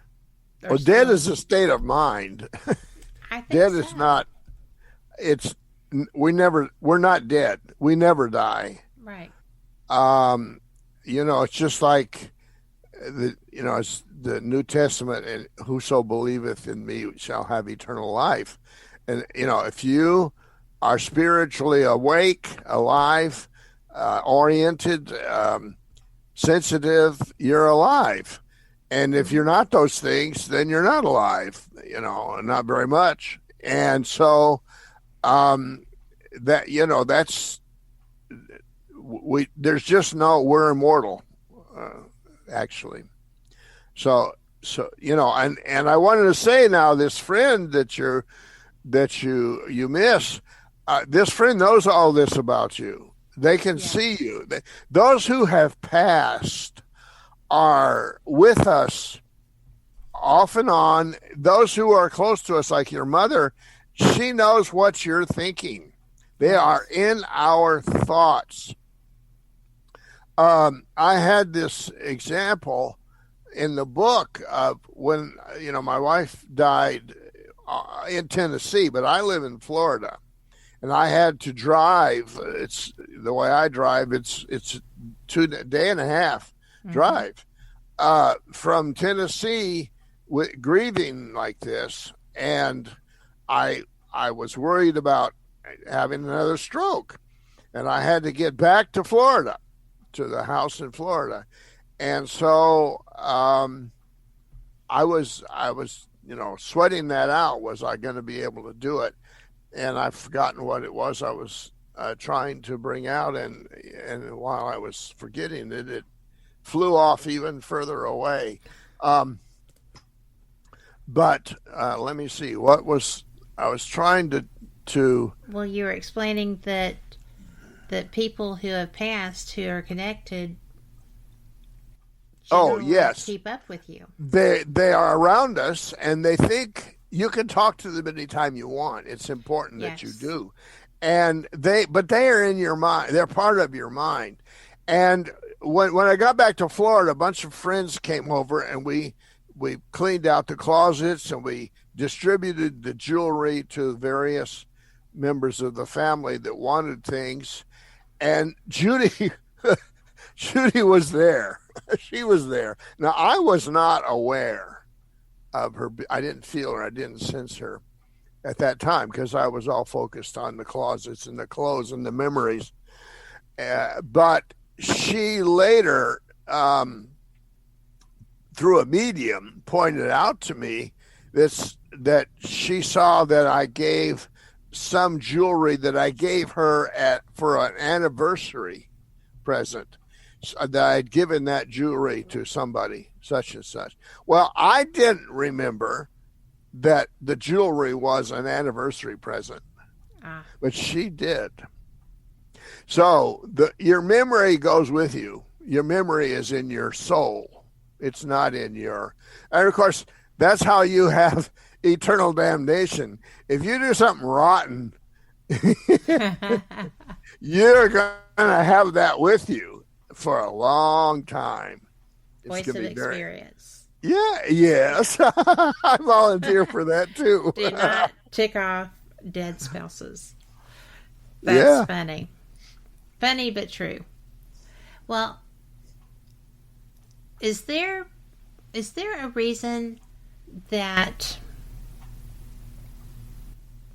[SPEAKER 1] are
[SPEAKER 11] dead is a state of mind.
[SPEAKER 1] I think
[SPEAKER 11] dead
[SPEAKER 1] so.
[SPEAKER 11] Is not, we're not dead. We never die.
[SPEAKER 1] Right.
[SPEAKER 11] It's just like it's the New Testament, and whoso believeth in me shall have eternal life. And, if you are spiritually awake, alive, oriented, sensitive, you're alive. And if you're not those things, then you're not alive, not very much. And so that's, there's just we're immortal, actually. So, and I wanted to say now, this friend that you miss, this friend knows all this about you. They can see you. Those who have passed are with us off and on. Those who are close to us, like your mother, she knows what you're thinking. They are in our thoughts. I had this example in the book of when, my wife died in Tennessee, but I live in Florida, and I had to drive. It's the way I drive. It's 2 day and a half drive from Tennessee with grieving like this. And I was worried about having another stroke, and I had to get back to Florida, to the house in Florida. And so I was sweating that out. Was I going to be able to do it? And I've forgotten what it was I was trying to bring out. And while I was forgetting it, it flew off even further away. But let me see. What was I was trying to?
[SPEAKER 1] Well, you were explaining that people who have passed, who are connected,
[SPEAKER 11] yes,
[SPEAKER 1] keep up with you.
[SPEAKER 11] They are around us, and they think you can talk to them anytime you want. It's important that you do. And they are in your mind. They're part of your mind. And when I got back to Florida, a bunch of friends came over, and we cleaned out the closets, and we distributed the jewelry to various members of the family that wanted things. And Judy was there. She was there. Now, I was not aware of her. I didn't feel her. I didn't sense her at that time because I was all focused on the closets and the clothes and the memories. But she later, through a medium, pointed out to me that she saw that I gave some jewelry that I gave her for an anniversary present, that I had given that jewelry to somebody such and such. Well, I didn't remember that the jewelry was an anniversary present, but she did. So your memory goes with you. Your memory is in your soul. It's not in your, and of course, that's how you have eternal damnation. If you do something rotten, you're going to have that with you for a long time.
[SPEAKER 1] Voice of experience.
[SPEAKER 11] Yes. I volunteer for that too.
[SPEAKER 1] Do not tick off dead spouses. That's funny. Funny but true. Well, is there a reason that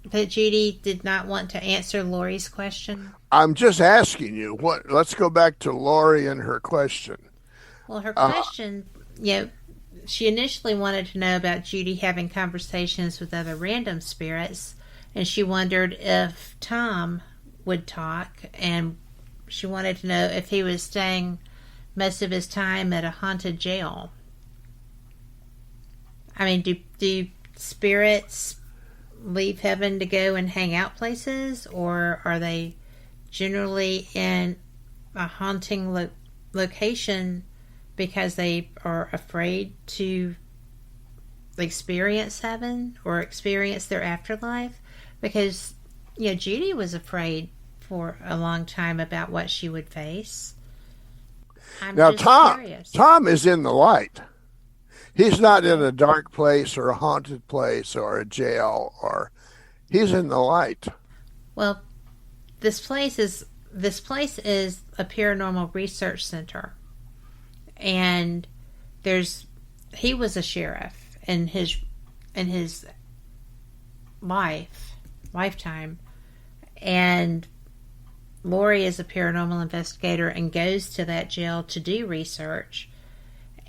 [SPEAKER 1] that Judy did not want to answer Lori's question?
[SPEAKER 11] I'm just asking you. Let's go back to Lori and her question.
[SPEAKER 1] Well, her question, she initially wanted to know about Judy having conversations with other random spirits, and she wondered if Tom would talk, and she wanted to know if he was staying most of his time at a haunted jail. I mean, do spirits leave heaven to go and hang out places, or are they generally in a haunting location because they are afraid to experience heaven or experience their afterlife? Because, Judy was afraid for a long time about what she would face.
[SPEAKER 11] Now, Tom is in the light. He's not in a dark place or a haunted place or a jail, or he's in the light.
[SPEAKER 1] Well, this place is a paranormal research center, and he was a sheriff in his lifetime, and Lori is a paranormal investigator and goes to that jail to do research.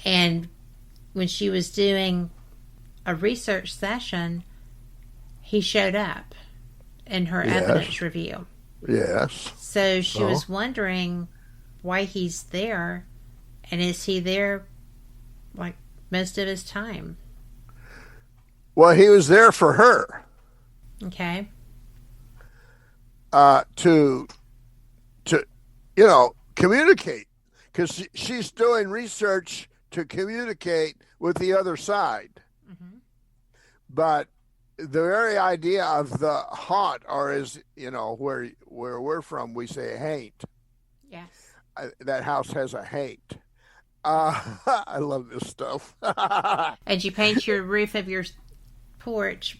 [SPEAKER 1] And when she was doing a research session, he showed up in her evidence review.
[SPEAKER 11] Yes.
[SPEAKER 1] So she was wondering why he's there, and is he there like most of his time?
[SPEAKER 11] Well, he was there for her.
[SPEAKER 1] Okay.
[SPEAKER 11] To communicate, because she's doing research to communicate with the other side. Mm-hmm. But the very idea of the haunt, or as where we're from, we say haint.
[SPEAKER 1] Yes.
[SPEAKER 11] That house has a haint. I love this stuff.
[SPEAKER 1] And you paint your roof of your porch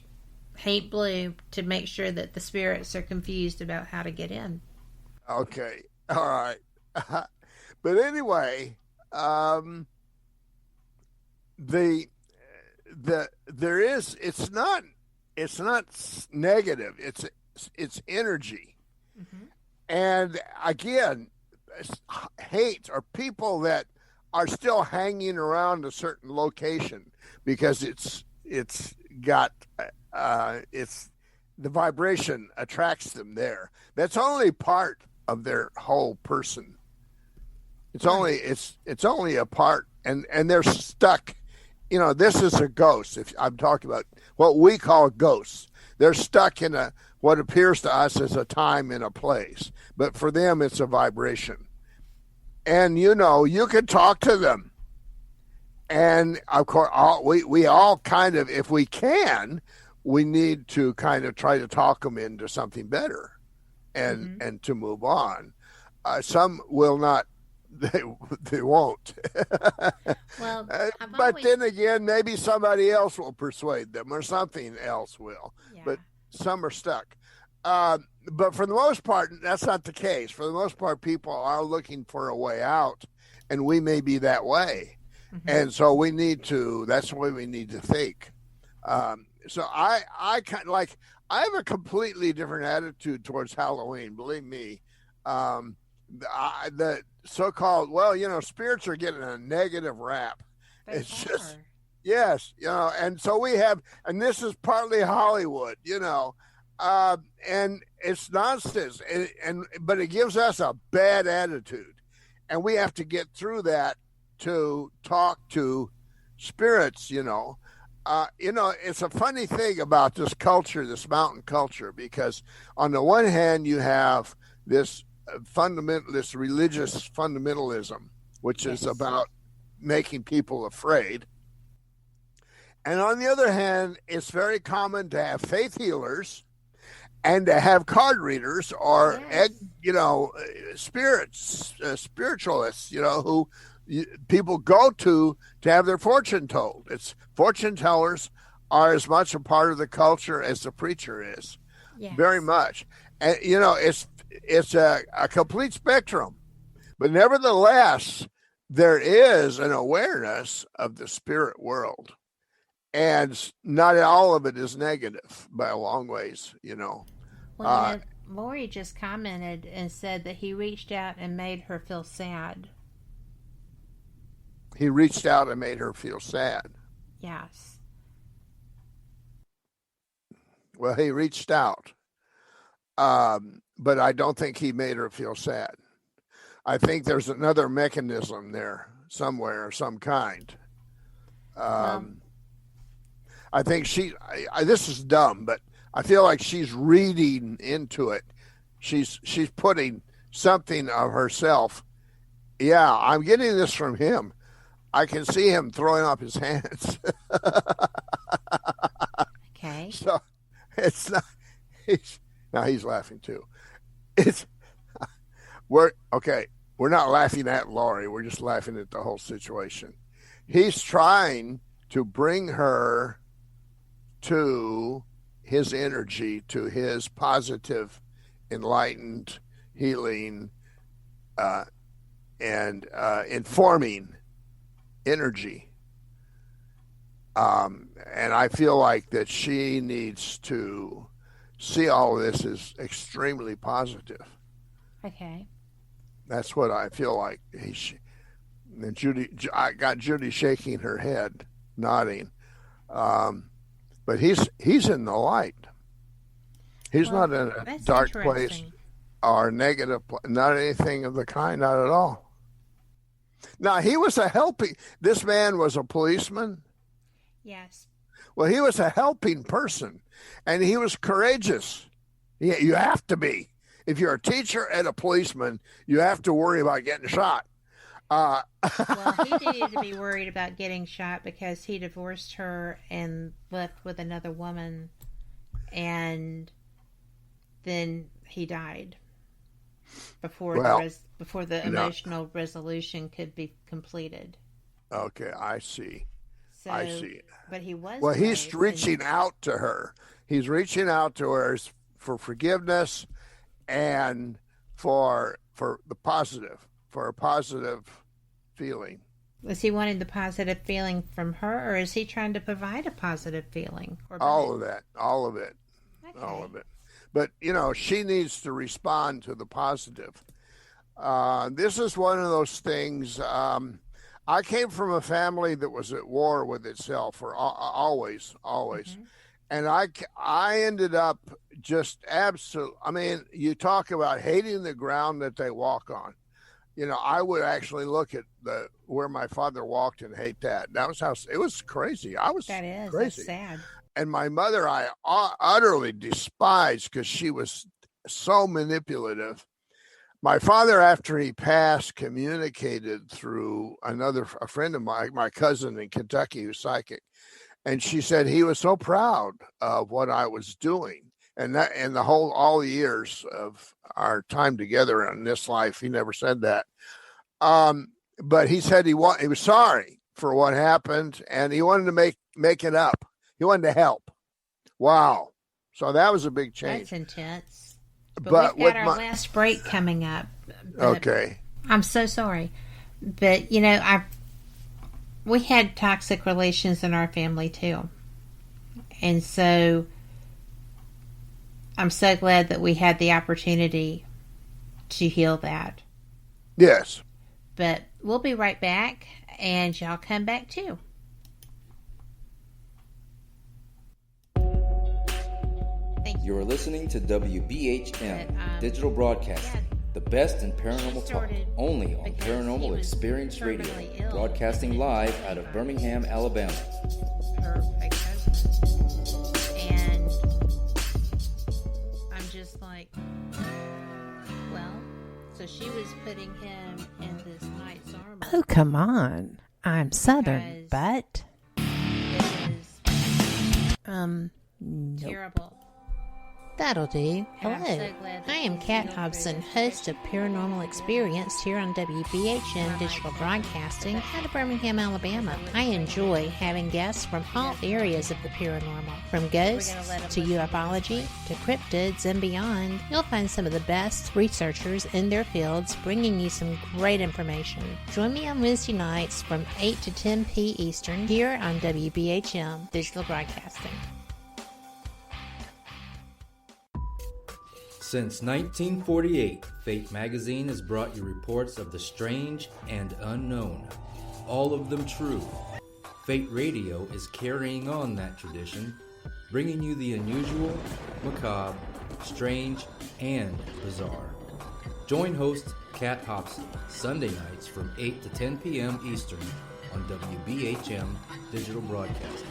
[SPEAKER 1] paint blue to make sure that the spirits are confused about how to get in.
[SPEAKER 11] Okay. All right. But anyway, it's not negative. It's energy. Mm-hmm. And again, hate are people that are still hanging around a certain location because it's the vibration attracts them there. That's only part of their whole person. It's only a part, and they're stuck. This is a ghost. If I'm talking about what we call ghosts, they're stuck in what appears to us as a time and a place, but for them it's a vibration. And you can talk to them, and of course we all kind of, if we can, we need to kind of try to talk them into something better, and to move on. Some will not. They won't.
[SPEAKER 1] Well,
[SPEAKER 11] but then again, maybe somebody else will persuade them, or something else will. Yeah. But some are stuck. But for the most part, that's not the case. For the most part, people are looking for a way out, and we may be that way. Mm-hmm. And so that's the way we need to think. So I kind of I have a completely different attitude towards Halloween. Believe me. The so-called, spirits are getting a negative rap. It's just, yes, and so we have, and this is partly Hollywood, and it's nonsense, but it gives us a bad attitude, and we have to get through that to talk to spirits. It's a funny thing about this culture, this mountain culture, because on the one hand you have this religious fundamentalism, which is about making people afraid. And on the other hand, it's very common to have faith healers and to have card readers or, spiritualists, who people go to have their fortune told. It's fortune tellers are as much a part of the culture as the preacher is. Yes. Very much. And, it's a complete spectrum, but nevertheless, there is an awareness of the spirit world. and not all of it is negative by a long ways, you know.
[SPEAKER 1] Well, Lori just commented and said that he reached out and made her feel sad.
[SPEAKER 11] He reached out and made her feel sad.
[SPEAKER 1] Yes.
[SPEAKER 11] Well, he reached out, but I don't think he made her feel sad. I think there's another mechanism there somewhere, some kind. I think this is dumb, but I feel like she's reading into it. She's putting something of herself. Yeah, I'm getting this from him. I can see him throwing up his hands.
[SPEAKER 1] Okay.
[SPEAKER 11] So it's not. He's laughing too. We're not laughing at Lori. We're just laughing at the whole situation. He's trying to bring her to his energy, to his positive, enlightened, healing, and informing energy. And I feel like that she needs to see all of this as extremely positive.
[SPEAKER 1] Okay.
[SPEAKER 11] That's what I feel like. And Judy, I got Judy shaking her head, nodding. But he's in the light. He's not in a dark place or negative, not anything of the kind, not at all. Now, he was this man was a policeman.
[SPEAKER 1] Yes.
[SPEAKER 11] Well, he was a helping person, and he was courageous. You have to be. If you're a teacher and a policeman, you have to worry about getting shot.
[SPEAKER 1] Well, he needed to be worried about getting shot because he divorced her and left with another woman, and then he died before the emotional resolution could be completed.
[SPEAKER 11] Okay, I see. I see.
[SPEAKER 1] But he was.
[SPEAKER 11] Well, he's reaching out to her. He's reaching out to her for forgiveness and for the positive, for a positive feeling.
[SPEAKER 1] Is he wanting the positive feeling from her, or is he trying to provide a positive feeling?
[SPEAKER 11] All of it.
[SPEAKER 1] Okay.
[SPEAKER 11] All of it. But, she needs to respond to the positive. This is one of those things. I came from a family that was at war with itself for always. Mm-hmm. And I ended up just absolutely, you talk about hating the ground that they walk on. I would actually look at where my father walked and hate that. That was how it was crazy. Crazy.
[SPEAKER 1] That's sad.
[SPEAKER 11] And my mother, I utterly despised because she was so manipulative. My father, after he passed, communicated through a friend of mine, my cousin in Kentucky, who's psychic. And she said he was so proud of what I was doing. And all the years of our time together in this life, he never said that. But he said he was sorry for what happened, and he wanted to make it up. He wanted to help. Wow. So that was a big change.
[SPEAKER 1] That's intense. But we've got our last break coming up.
[SPEAKER 11] Okay.
[SPEAKER 1] I'm so sorry. But, we had toxic relations in our family too. And so I'm so glad that we had the opportunity to heal that.
[SPEAKER 11] Yes.
[SPEAKER 1] But we'll be right back, and y'all come back too.
[SPEAKER 13] You're listening to WBHM Digital Broadcasting, the best in paranormal talk, only on Paranormal Experience Radio, broadcasting live out of Birmingham, Alabama.
[SPEAKER 1] Her ex-husband. And I'm just like, well, so she was putting him in this knight's armor.
[SPEAKER 21] Oh, come on. I'm Southern, but...
[SPEAKER 1] It was terrible. That'll do.
[SPEAKER 4] And
[SPEAKER 1] Hello.
[SPEAKER 4] I'm so glad that
[SPEAKER 1] I am Kat Hobson, host of Paranormal Experience here on WBHM Digital Broadcasting out of Birmingham, Alabama. I enjoy having guests from all areas of the paranormal, from ghosts to ufology to cryptids and beyond. You'll find some of the best researchers in their fields bringing you some great information. Join me on Wednesday nights from 8 to 10 p. Eastern here on WBHM Digital Broadcasting.
[SPEAKER 13] Since 1948, Fate magazine has brought you reports of the strange and unknown, all of them true. Fate Radio is carrying on that tradition, bringing you the unusual, macabre, strange, and bizarre. Join host Kat Hobson Sunday nights from 8 to 10 p.m. Eastern on WBHM Digital Broadcasting.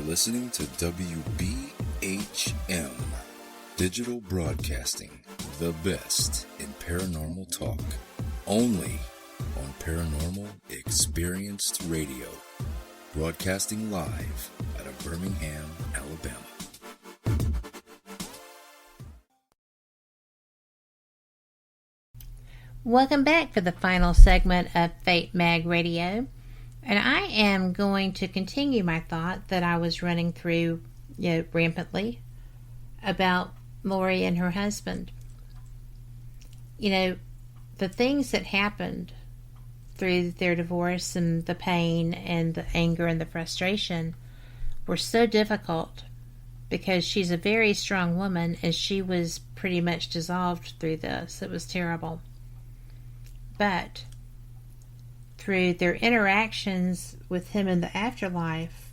[SPEAKER 14] Listening to WBHM Digital Broadcasting, the best in paranormal talk, only on Paranormal Experienced Radio, broadcasting live out of Birmingham, Alabama.
[SPEAKER 1] Welcome back for the final segment of Fate Mag Radio. And I am going to continue my thought that I was running through, rampantly about Lori and her husband. The things that happened through their divorce and the pain and the anger and the frustration were so difficult because she's a very strong woman and she was pretty much dissolved through this. It was terrible. But through their interactions with him in the afterlife,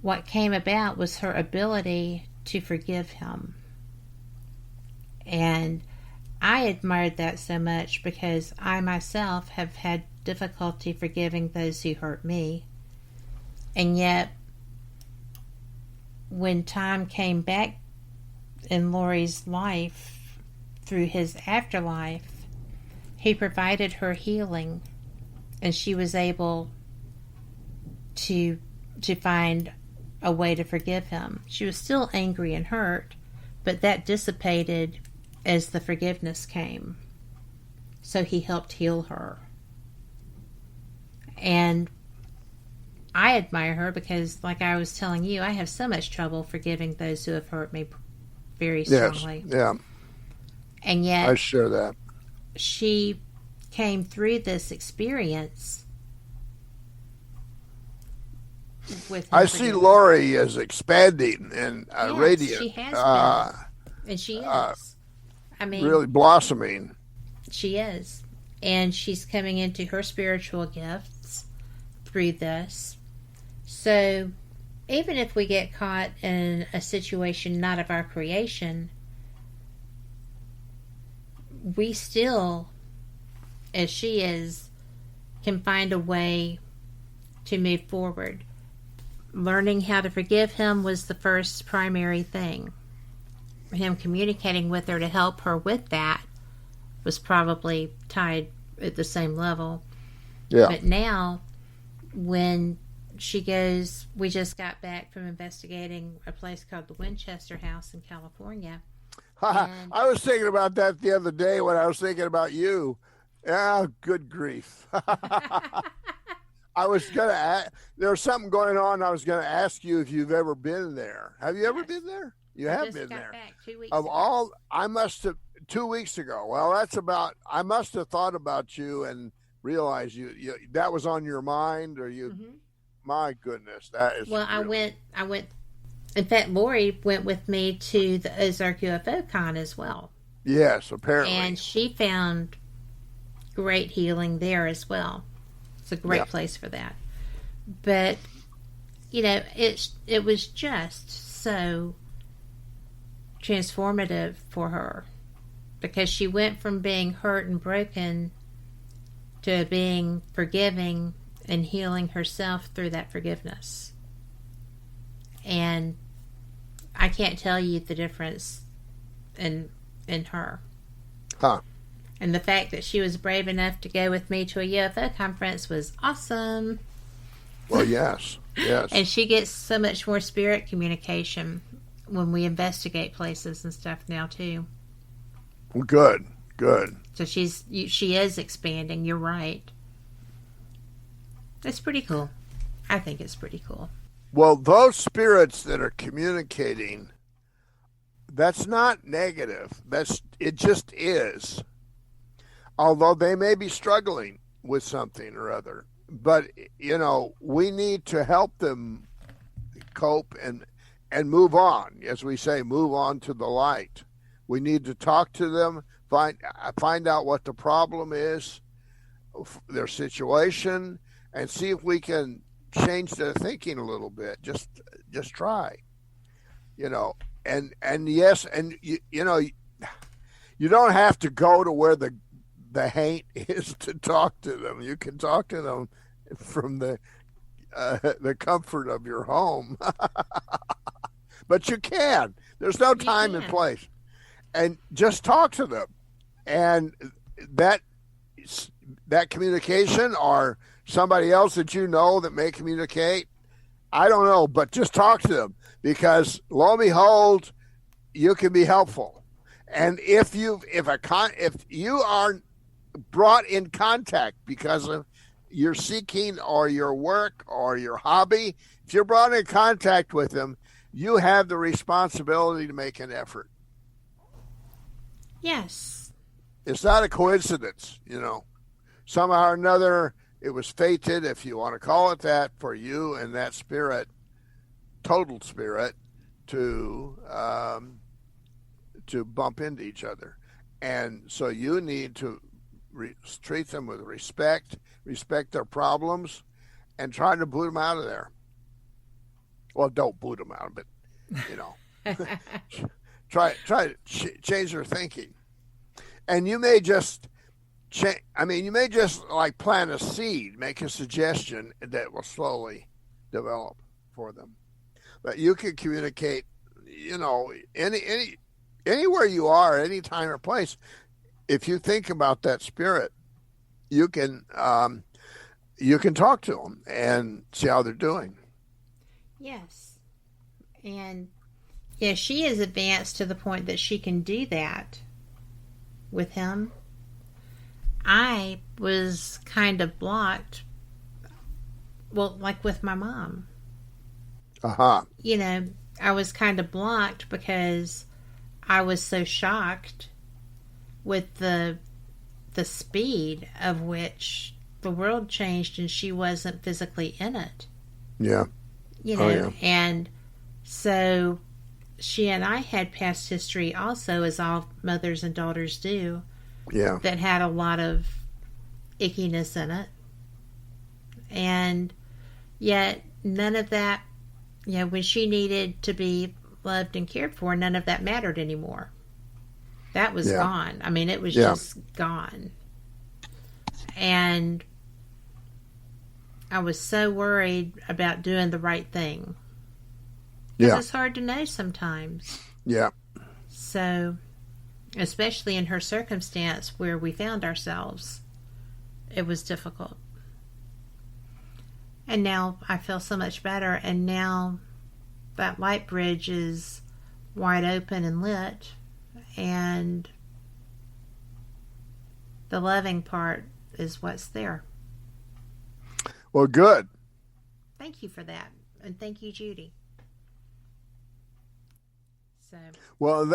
[SPEAKER 1] what came about was her ability to forgive him. And I admired that so much because I myself have had difficulty forgiving those who hurt me. And yet, when time came back in Lori's life through his afterlife, he provided her healing. And she was able to find a way to forgive him. She was still angry and hurt, but that dissipated as the forgiveness came. So he helped heal her. And I admire her because, like I was telling you, I have so much trouble forgiving those who have hurt me very strongly.
[SPEAKER 11] Yes, yeah.
[SPEAKER 1] And yet,
[SPEAKER 11] I share that.
[SPEAKER 1] She came through this experience with
[SPEAKER 11] I see Lori as expanding and radiant.
[SPEAKER 1] She has been. And she is.
[SPEAKER 11] Really blossoming.
[SPEAKER 1] She is. And she's coming into her spiritual gifts through this. So even if we get caught in a situation not of our creation, we still, as she is, can find a way to move forward. Learning how to forgive him was the first primary thing. Him communicating with her to help her with that was probably tied at the same level.
[SPEAKER 11] Yeah.
[SPEAKER 1] But now, when she goes, we just got back from investigating a place called the Winchester House in California.
[SPEAKER 11] I was thinking about that the other day when I was thinking about you. Ah, good grief. I was going to there was something going on. I was going to ask you if you've ever been there. Have you ever been there? You have been there.
[SPEAKER 1] Back 2 weeks
[SPEAKER 11] of
[SPEAKER 1] ago.
[SPEAKER 11] all, I must have 2 weeks ago. Well, I must have thought about you and realized you that was on your mind, or you. Mm-hmm. My goodness, that is.
[SPEAKER 1] Well, really... I went. In fact, Lori went with me to the Ozark UFO Con as well.
[SPEAKER 11] Yes, apparently.
[SPEAKER 1] And she found great healing there as well. It's a great place for that. But, it was just so transformative for her, because she went from being hurt and broken to being forgiving and healing herself through that forgiveness. And I can't tell you the difference in her.
[SPEAKER 11] Huh.
[SPEAKER 1] And the fact that she was brave enough to go with me to a UFO conference was awesome.
[SPEAKER 11] Well, yes.
[SPEAKER 1] And she gets so much more spirit communication when we investigate places and stuff now, too.
[SPEAKER 11] Good.
[SPEAKER 1] So she is expanding. You're right. It's pretty cool. I think it's pretty cool.
[SPEAKER 11] Well, those spirits that are communicating, that's not negative. It just is. Although they may be struggling with something or other. But, we need to help them cope and move on. As we say, move on to the light. We need to talk to them, find out what the problem is, their situation, and see if we can change their thinking a little bit. Just try, and yes, and you don't have to go to where the hate is to talk to them. You can talk to them from the comfort of your home, but you can. There's no time and place, and just talk to them, and that communication or somebody else that that may communicate, I don't know, but just talk to them, because lo and behold, you can be helpful. And if you are brought in contact because of your seeking or your work or your hobby, if you're brought in contact with them, you have the responsibility to make an effort.
[SPEAKER 1] Yes.
[SPEAKER 11] It's not a coincidence, Somehow or another, it was fated, if you want to call it that, for you and that spirit, total spirit, to bump into each other. And so you need to treat them with respect their problems, and try to boot them out of there. Well, don't boot them out, but, try to change their thinking. And you may just like plant a seed, make a suggestion that will slowly develop for them. But you can communicate, anywhere you are, any time or place. If you think about that spirit, you can talk to them and see how they're doing.
[SPEAKER 1] Yes. And yeah, she is advanced to the point that she can do that with him. I was kind of blocked, like with my mom.
[SPEAKER 11] Uh-huh.
[SPEAKER 1] I was kind of blocked because I was so shocked with the speed of which the world changed, and she wasn't physically in it.
[SPEAKER 11] Yeah.
[SPEAKER 1] And so she and I had past history also, as all mothers and daughters do.
[SPEAKER 11] Yeah.
[SPEAKER 1] That had a lot of ickiness in it. And yet none of that, when she needed to be loved and cared for, none of that mattered anymore. That was gone. I mean, it was just gone. And I was so worried about doing the right thing.
[SPEAKER 11] Yeah.
[SPEAKER 1] It's hard to know sometimes.
[SPEAKER 11] Yeah.
[SPEAKER 1] So, especially in her circumstance where we found ourselves, it was difficult. And now I feel so much better, and now that light bridge is wide open and lit, and the loving part is what's there.
[SPEAKER 11] Well, good.
[SPEAKER 1] Thank you for that, and thank you, Judy. So.
[SPEAKER 11] Well,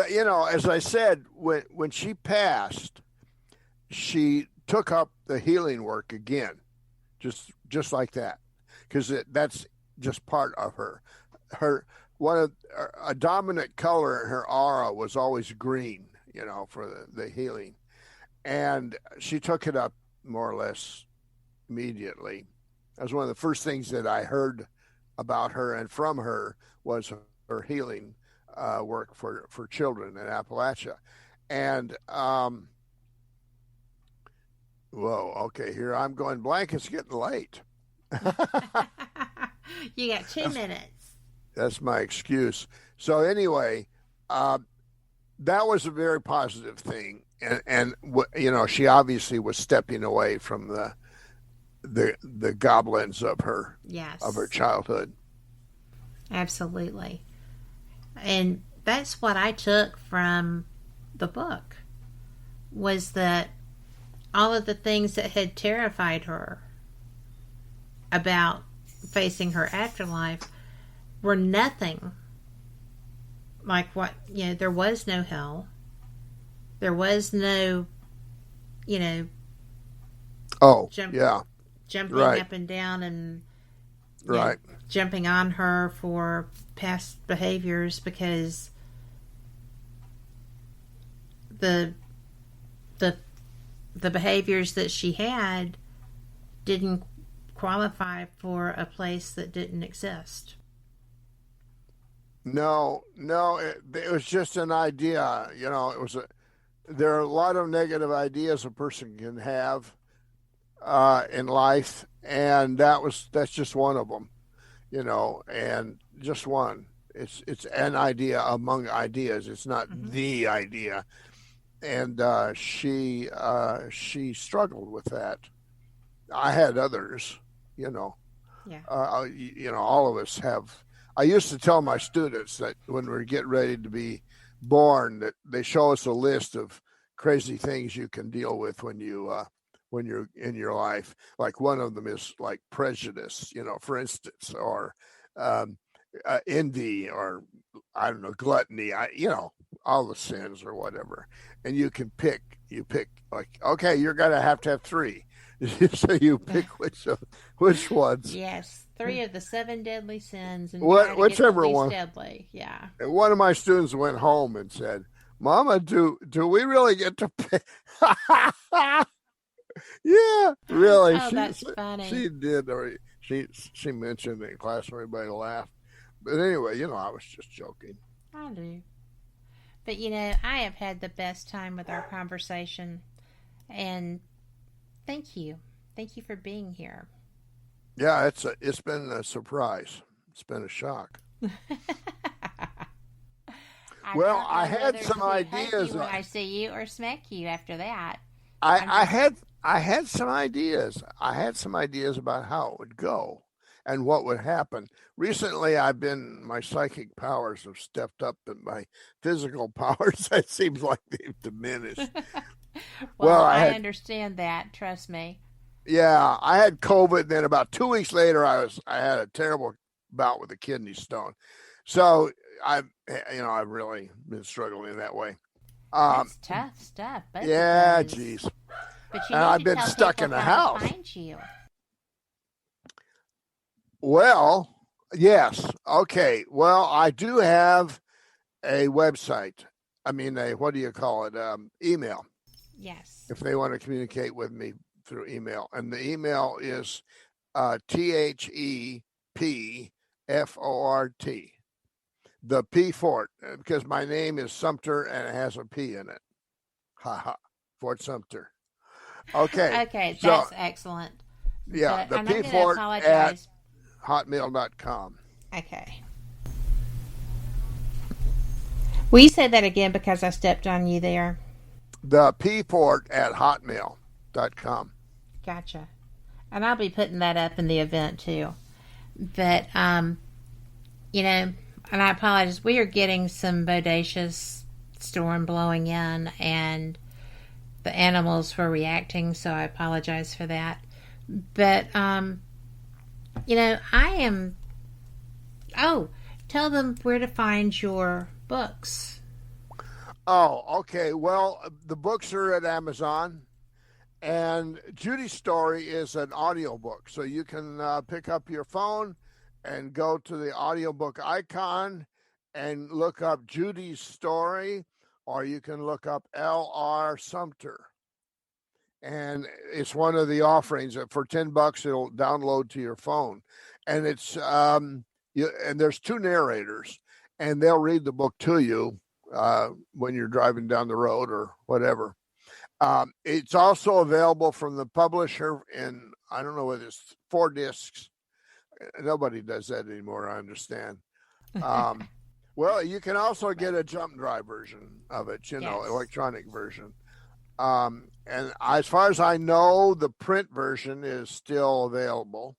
[SPEAKER 11] as I said, when she passed, she took up the healing work again, just like that, because that's just part of her. A dominant color in her aura was always green, for the healing, and she took it up more or less immediately. That was one of the first things that I heard about her and from her was her healing work for children in Appalachia. And whoa, okay, here I'm going blank. It's getting late.
[SPEAKER 1] You got 2 minutes.
[SPEAKER 11] That's my excuse. So anyway, that was a very positive thing, and you know, she obviously was stepping away from the goblins of her childhood.
[SPEAKER 1] Absolutely. And that's what I took from the book, was that all of the things that had terrified her about facing her afterlife were nothing like what, you know, there was no hell. There was no, you know, jumping
[SPEAKER 11] right.
[SPEAKER 1] up and down and
[SPEAKER 11] right.
[SPEAKER 1] know, jumping on her for past behaviors, because the behaviors that she had didn't qualify for a place that didn't exist.
[SPEAKER 11] No, it was just an idea. You know, there are a lot of negative ideas a person can have in life, and that's just one of them. You know, and just one. It's an idea among ideas. It's not the idea. And she struggled with that. I had others, you know.
[SPEAKER 1] Yeah.
[SPEAKER 11] You know, all of us have. I used to tell my students that when we get ready to be born, that they show us a list of crazy things you can deal with when you're in your life. Like one of them is like prejudice, you know, for instance, or envy, or I don't know, gluttony. you know, all the sins or whatever, and you pick like, okay, you're gonna have to have 3. So you pick which ones.
[SPEAKER 1] Yes, 3 of the 7 deadly sins, and
[SPEAKER 11] whichever one.
[SPEAKER 1] Deadly. Yeah.
[SPEAKER 11] And one of my students went home and said, "Mama, do we really get to pick?" Yeah, really.
[SPEAKER 1] Oh, that's funny.
[SPEAKER 11] She did. Or she mentioned it in class, and everybody laughed. But anyway, you know, I was just joking.
[SPEAKER 1] I do. But you know, I have had the best time with our conversation, and thank you for being here.
[SPEAKER 11] Yeah, it's been a surprise. It's been a shock. Well, I had some ideas.
[SPEAKER 1] When I see you or smack you after that.
[SPEAKER 11] I had some ideas. I had some ideas about how it would go and what would happen. Recently, my psychic powers have stepped up, and my physical powers, it seems like they've diminished.
[SPEAKER 1] Well, I understand that. Trust me.
[SPEAKER 11] Yeah, I had COVID. And then about 2 weeks later, I had a terrible bout with a kidney stone. So I've really been struggling in that way.
[SPEAKER 1] That's tough stuff.
[SPEAKER 11] Yeah, geez.
[SPEAKER 1] But
[SPEAKER 11] and I've been stuck in the house.
[SPEAKER 1] Find you.
[SPEAKER 11] Well, yes. Okay. Well, I do have a website. I mean, what do you call it? Email.
[SPEAKER 1] Yes.
[SPEAKER 11] If they want to communicate with me through email. And the email is THEPFORT. The P Fort, because my name is Sumpter and it has a P in it. Ha ha. Fort Sumpter. Okay.
[SPEAKER 1] Okay, that's excellent.
[SPEAKER 11] Yeah, the P Fort at hotmail.com.
[SPEAKER 1] Okay. Will you say that again, because I stepped on you there?
[SPEAKER 11] The P Fort at hotmail.com.
[SPEAKER 1] Gotcha. And I'll be putting that up in the event too. But you know, and I apologize, we are getting some bodacious storm blowing in, and the animals were reacting, so I apologize for that. But you know, tell them where to find your books.
[SPEAKER 11] Oh, okay. Well, the books are at Amazon, and Judy's story is an audiobook, so you can pick up your phone and go to the audiobook icon and look up Judy's story, or you can look up L.R. Sumpter. And it's one of the offerings. For $10, it'll download to your phone. And it's and there's 2 narrators, and they'll read the book to you when you're driving down the road or whatever. It's also available from the publisher in, I don't know whether it's 4 discs. Nobody does that anymore, I understand. Well, you can also get a jump drive version of it, electronic version. And as far as I know, the print version is still available.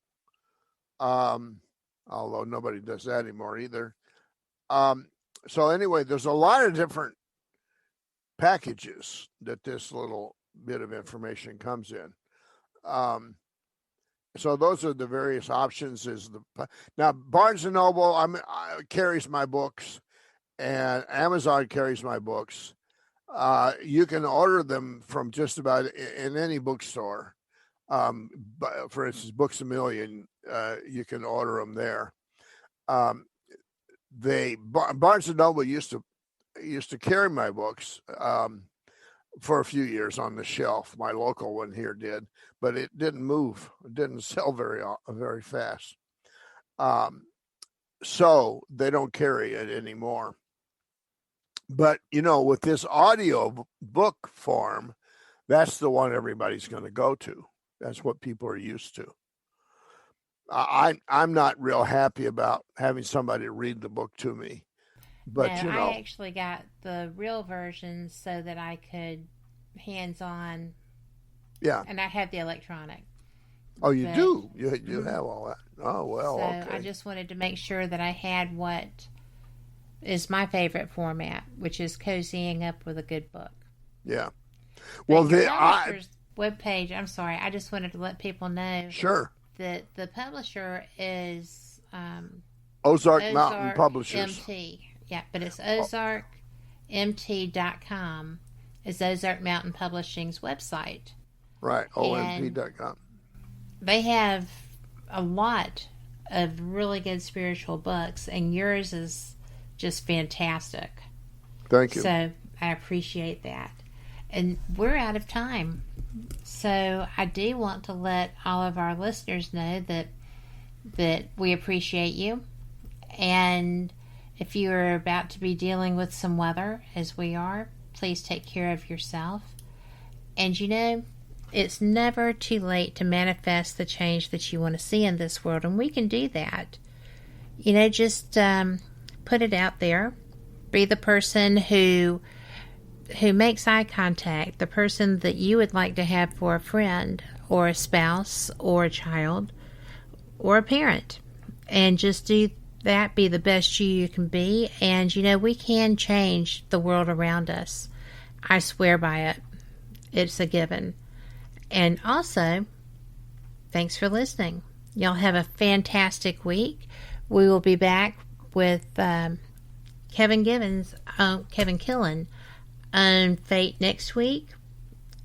[SPEAKER 11] Although nobody does that anymore either. So anyway, there's a lot of different packages that this little bit of information comes in. So those are the various options. Now Barnes & Noble carries my books, and Amazon carries my books. You can order them from just about in any bookstore. For instance, Books A Million, you can order them there. Barnes & Noble used to carry my books for a few years on the shelf. My local one here did, but it didn't move. It didn't sell very fast. So they don't carry it anymore. But, with this audio book form, that's the one everybody's going to go to. That's what people are used to. I'm not real happy about having somebody read the book to me. But,
[SPEAKER 1] I actually got the real version so that I could hands-on.
[SPEAKER 11] Yeah.
[SPEAKER 1] And I have the electronic.
[SPEAKER 11] Oh, you do? You have all that? Oh, well,
[SPEAKER 1] so
[SPEAKER 11] okay.
[SPEAKER 1] I just wanted to make sure that I had what is my favorite format, which is cozying up with a good book.
[SPEAKER 11] Yeah. Well,
[SPEAKER 1] the publisher's webpage, I'm sorry, I just wanted to let people know.
[SPEAKER 11] Sure.
[SPEAKER 1] That the publisher is
[SPEAKER 11] Ozark Mountain Publishers.
[SPEAKER 1] MT. Yeah, but it's ozarkmt.com is Ozark Mountain Publishing's website.
[SPEAKER 11] Right, OMP.com.
[SPEAKER 1] They have a lot of really good spiritual books, and yours is just fantastic.
[SPEAKER 11] Thank you.
[SPEAKER 1] So I appreciate that. And we're out of time. So I do want to let all of our listeners know that we appreciate you. And if you are about to be dealing with some weather, as we are, please take care of yourself. And it's never too late to manifest the change that you want to see in this world. And we can do that. Just put it out there. Be the person who makes eye contact, the person that you would like to have for a friend or a spouse or a child or a parent. And just do that, be the best you can be. And, we can change the world around us. I swear by it. It's a given. And also, thanks for listening. Y'all have a fantastic week. We will be back with Kevin Killen on Fate next week,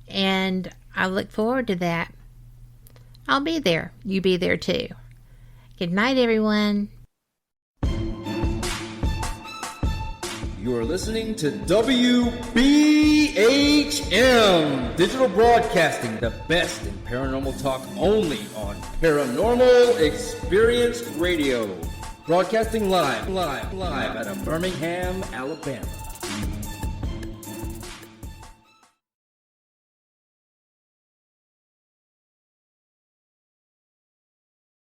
[SPEAKER 1] and I look forward to that. I'll be there. You be there too. Good night, everyone.
[SPEAKER 13] You are listening to WBHM Digital Broadcasting, the best in paranormal talk, only on Paranormal Experienced Radio. Broadcasting live out of Birmingham, Alabama.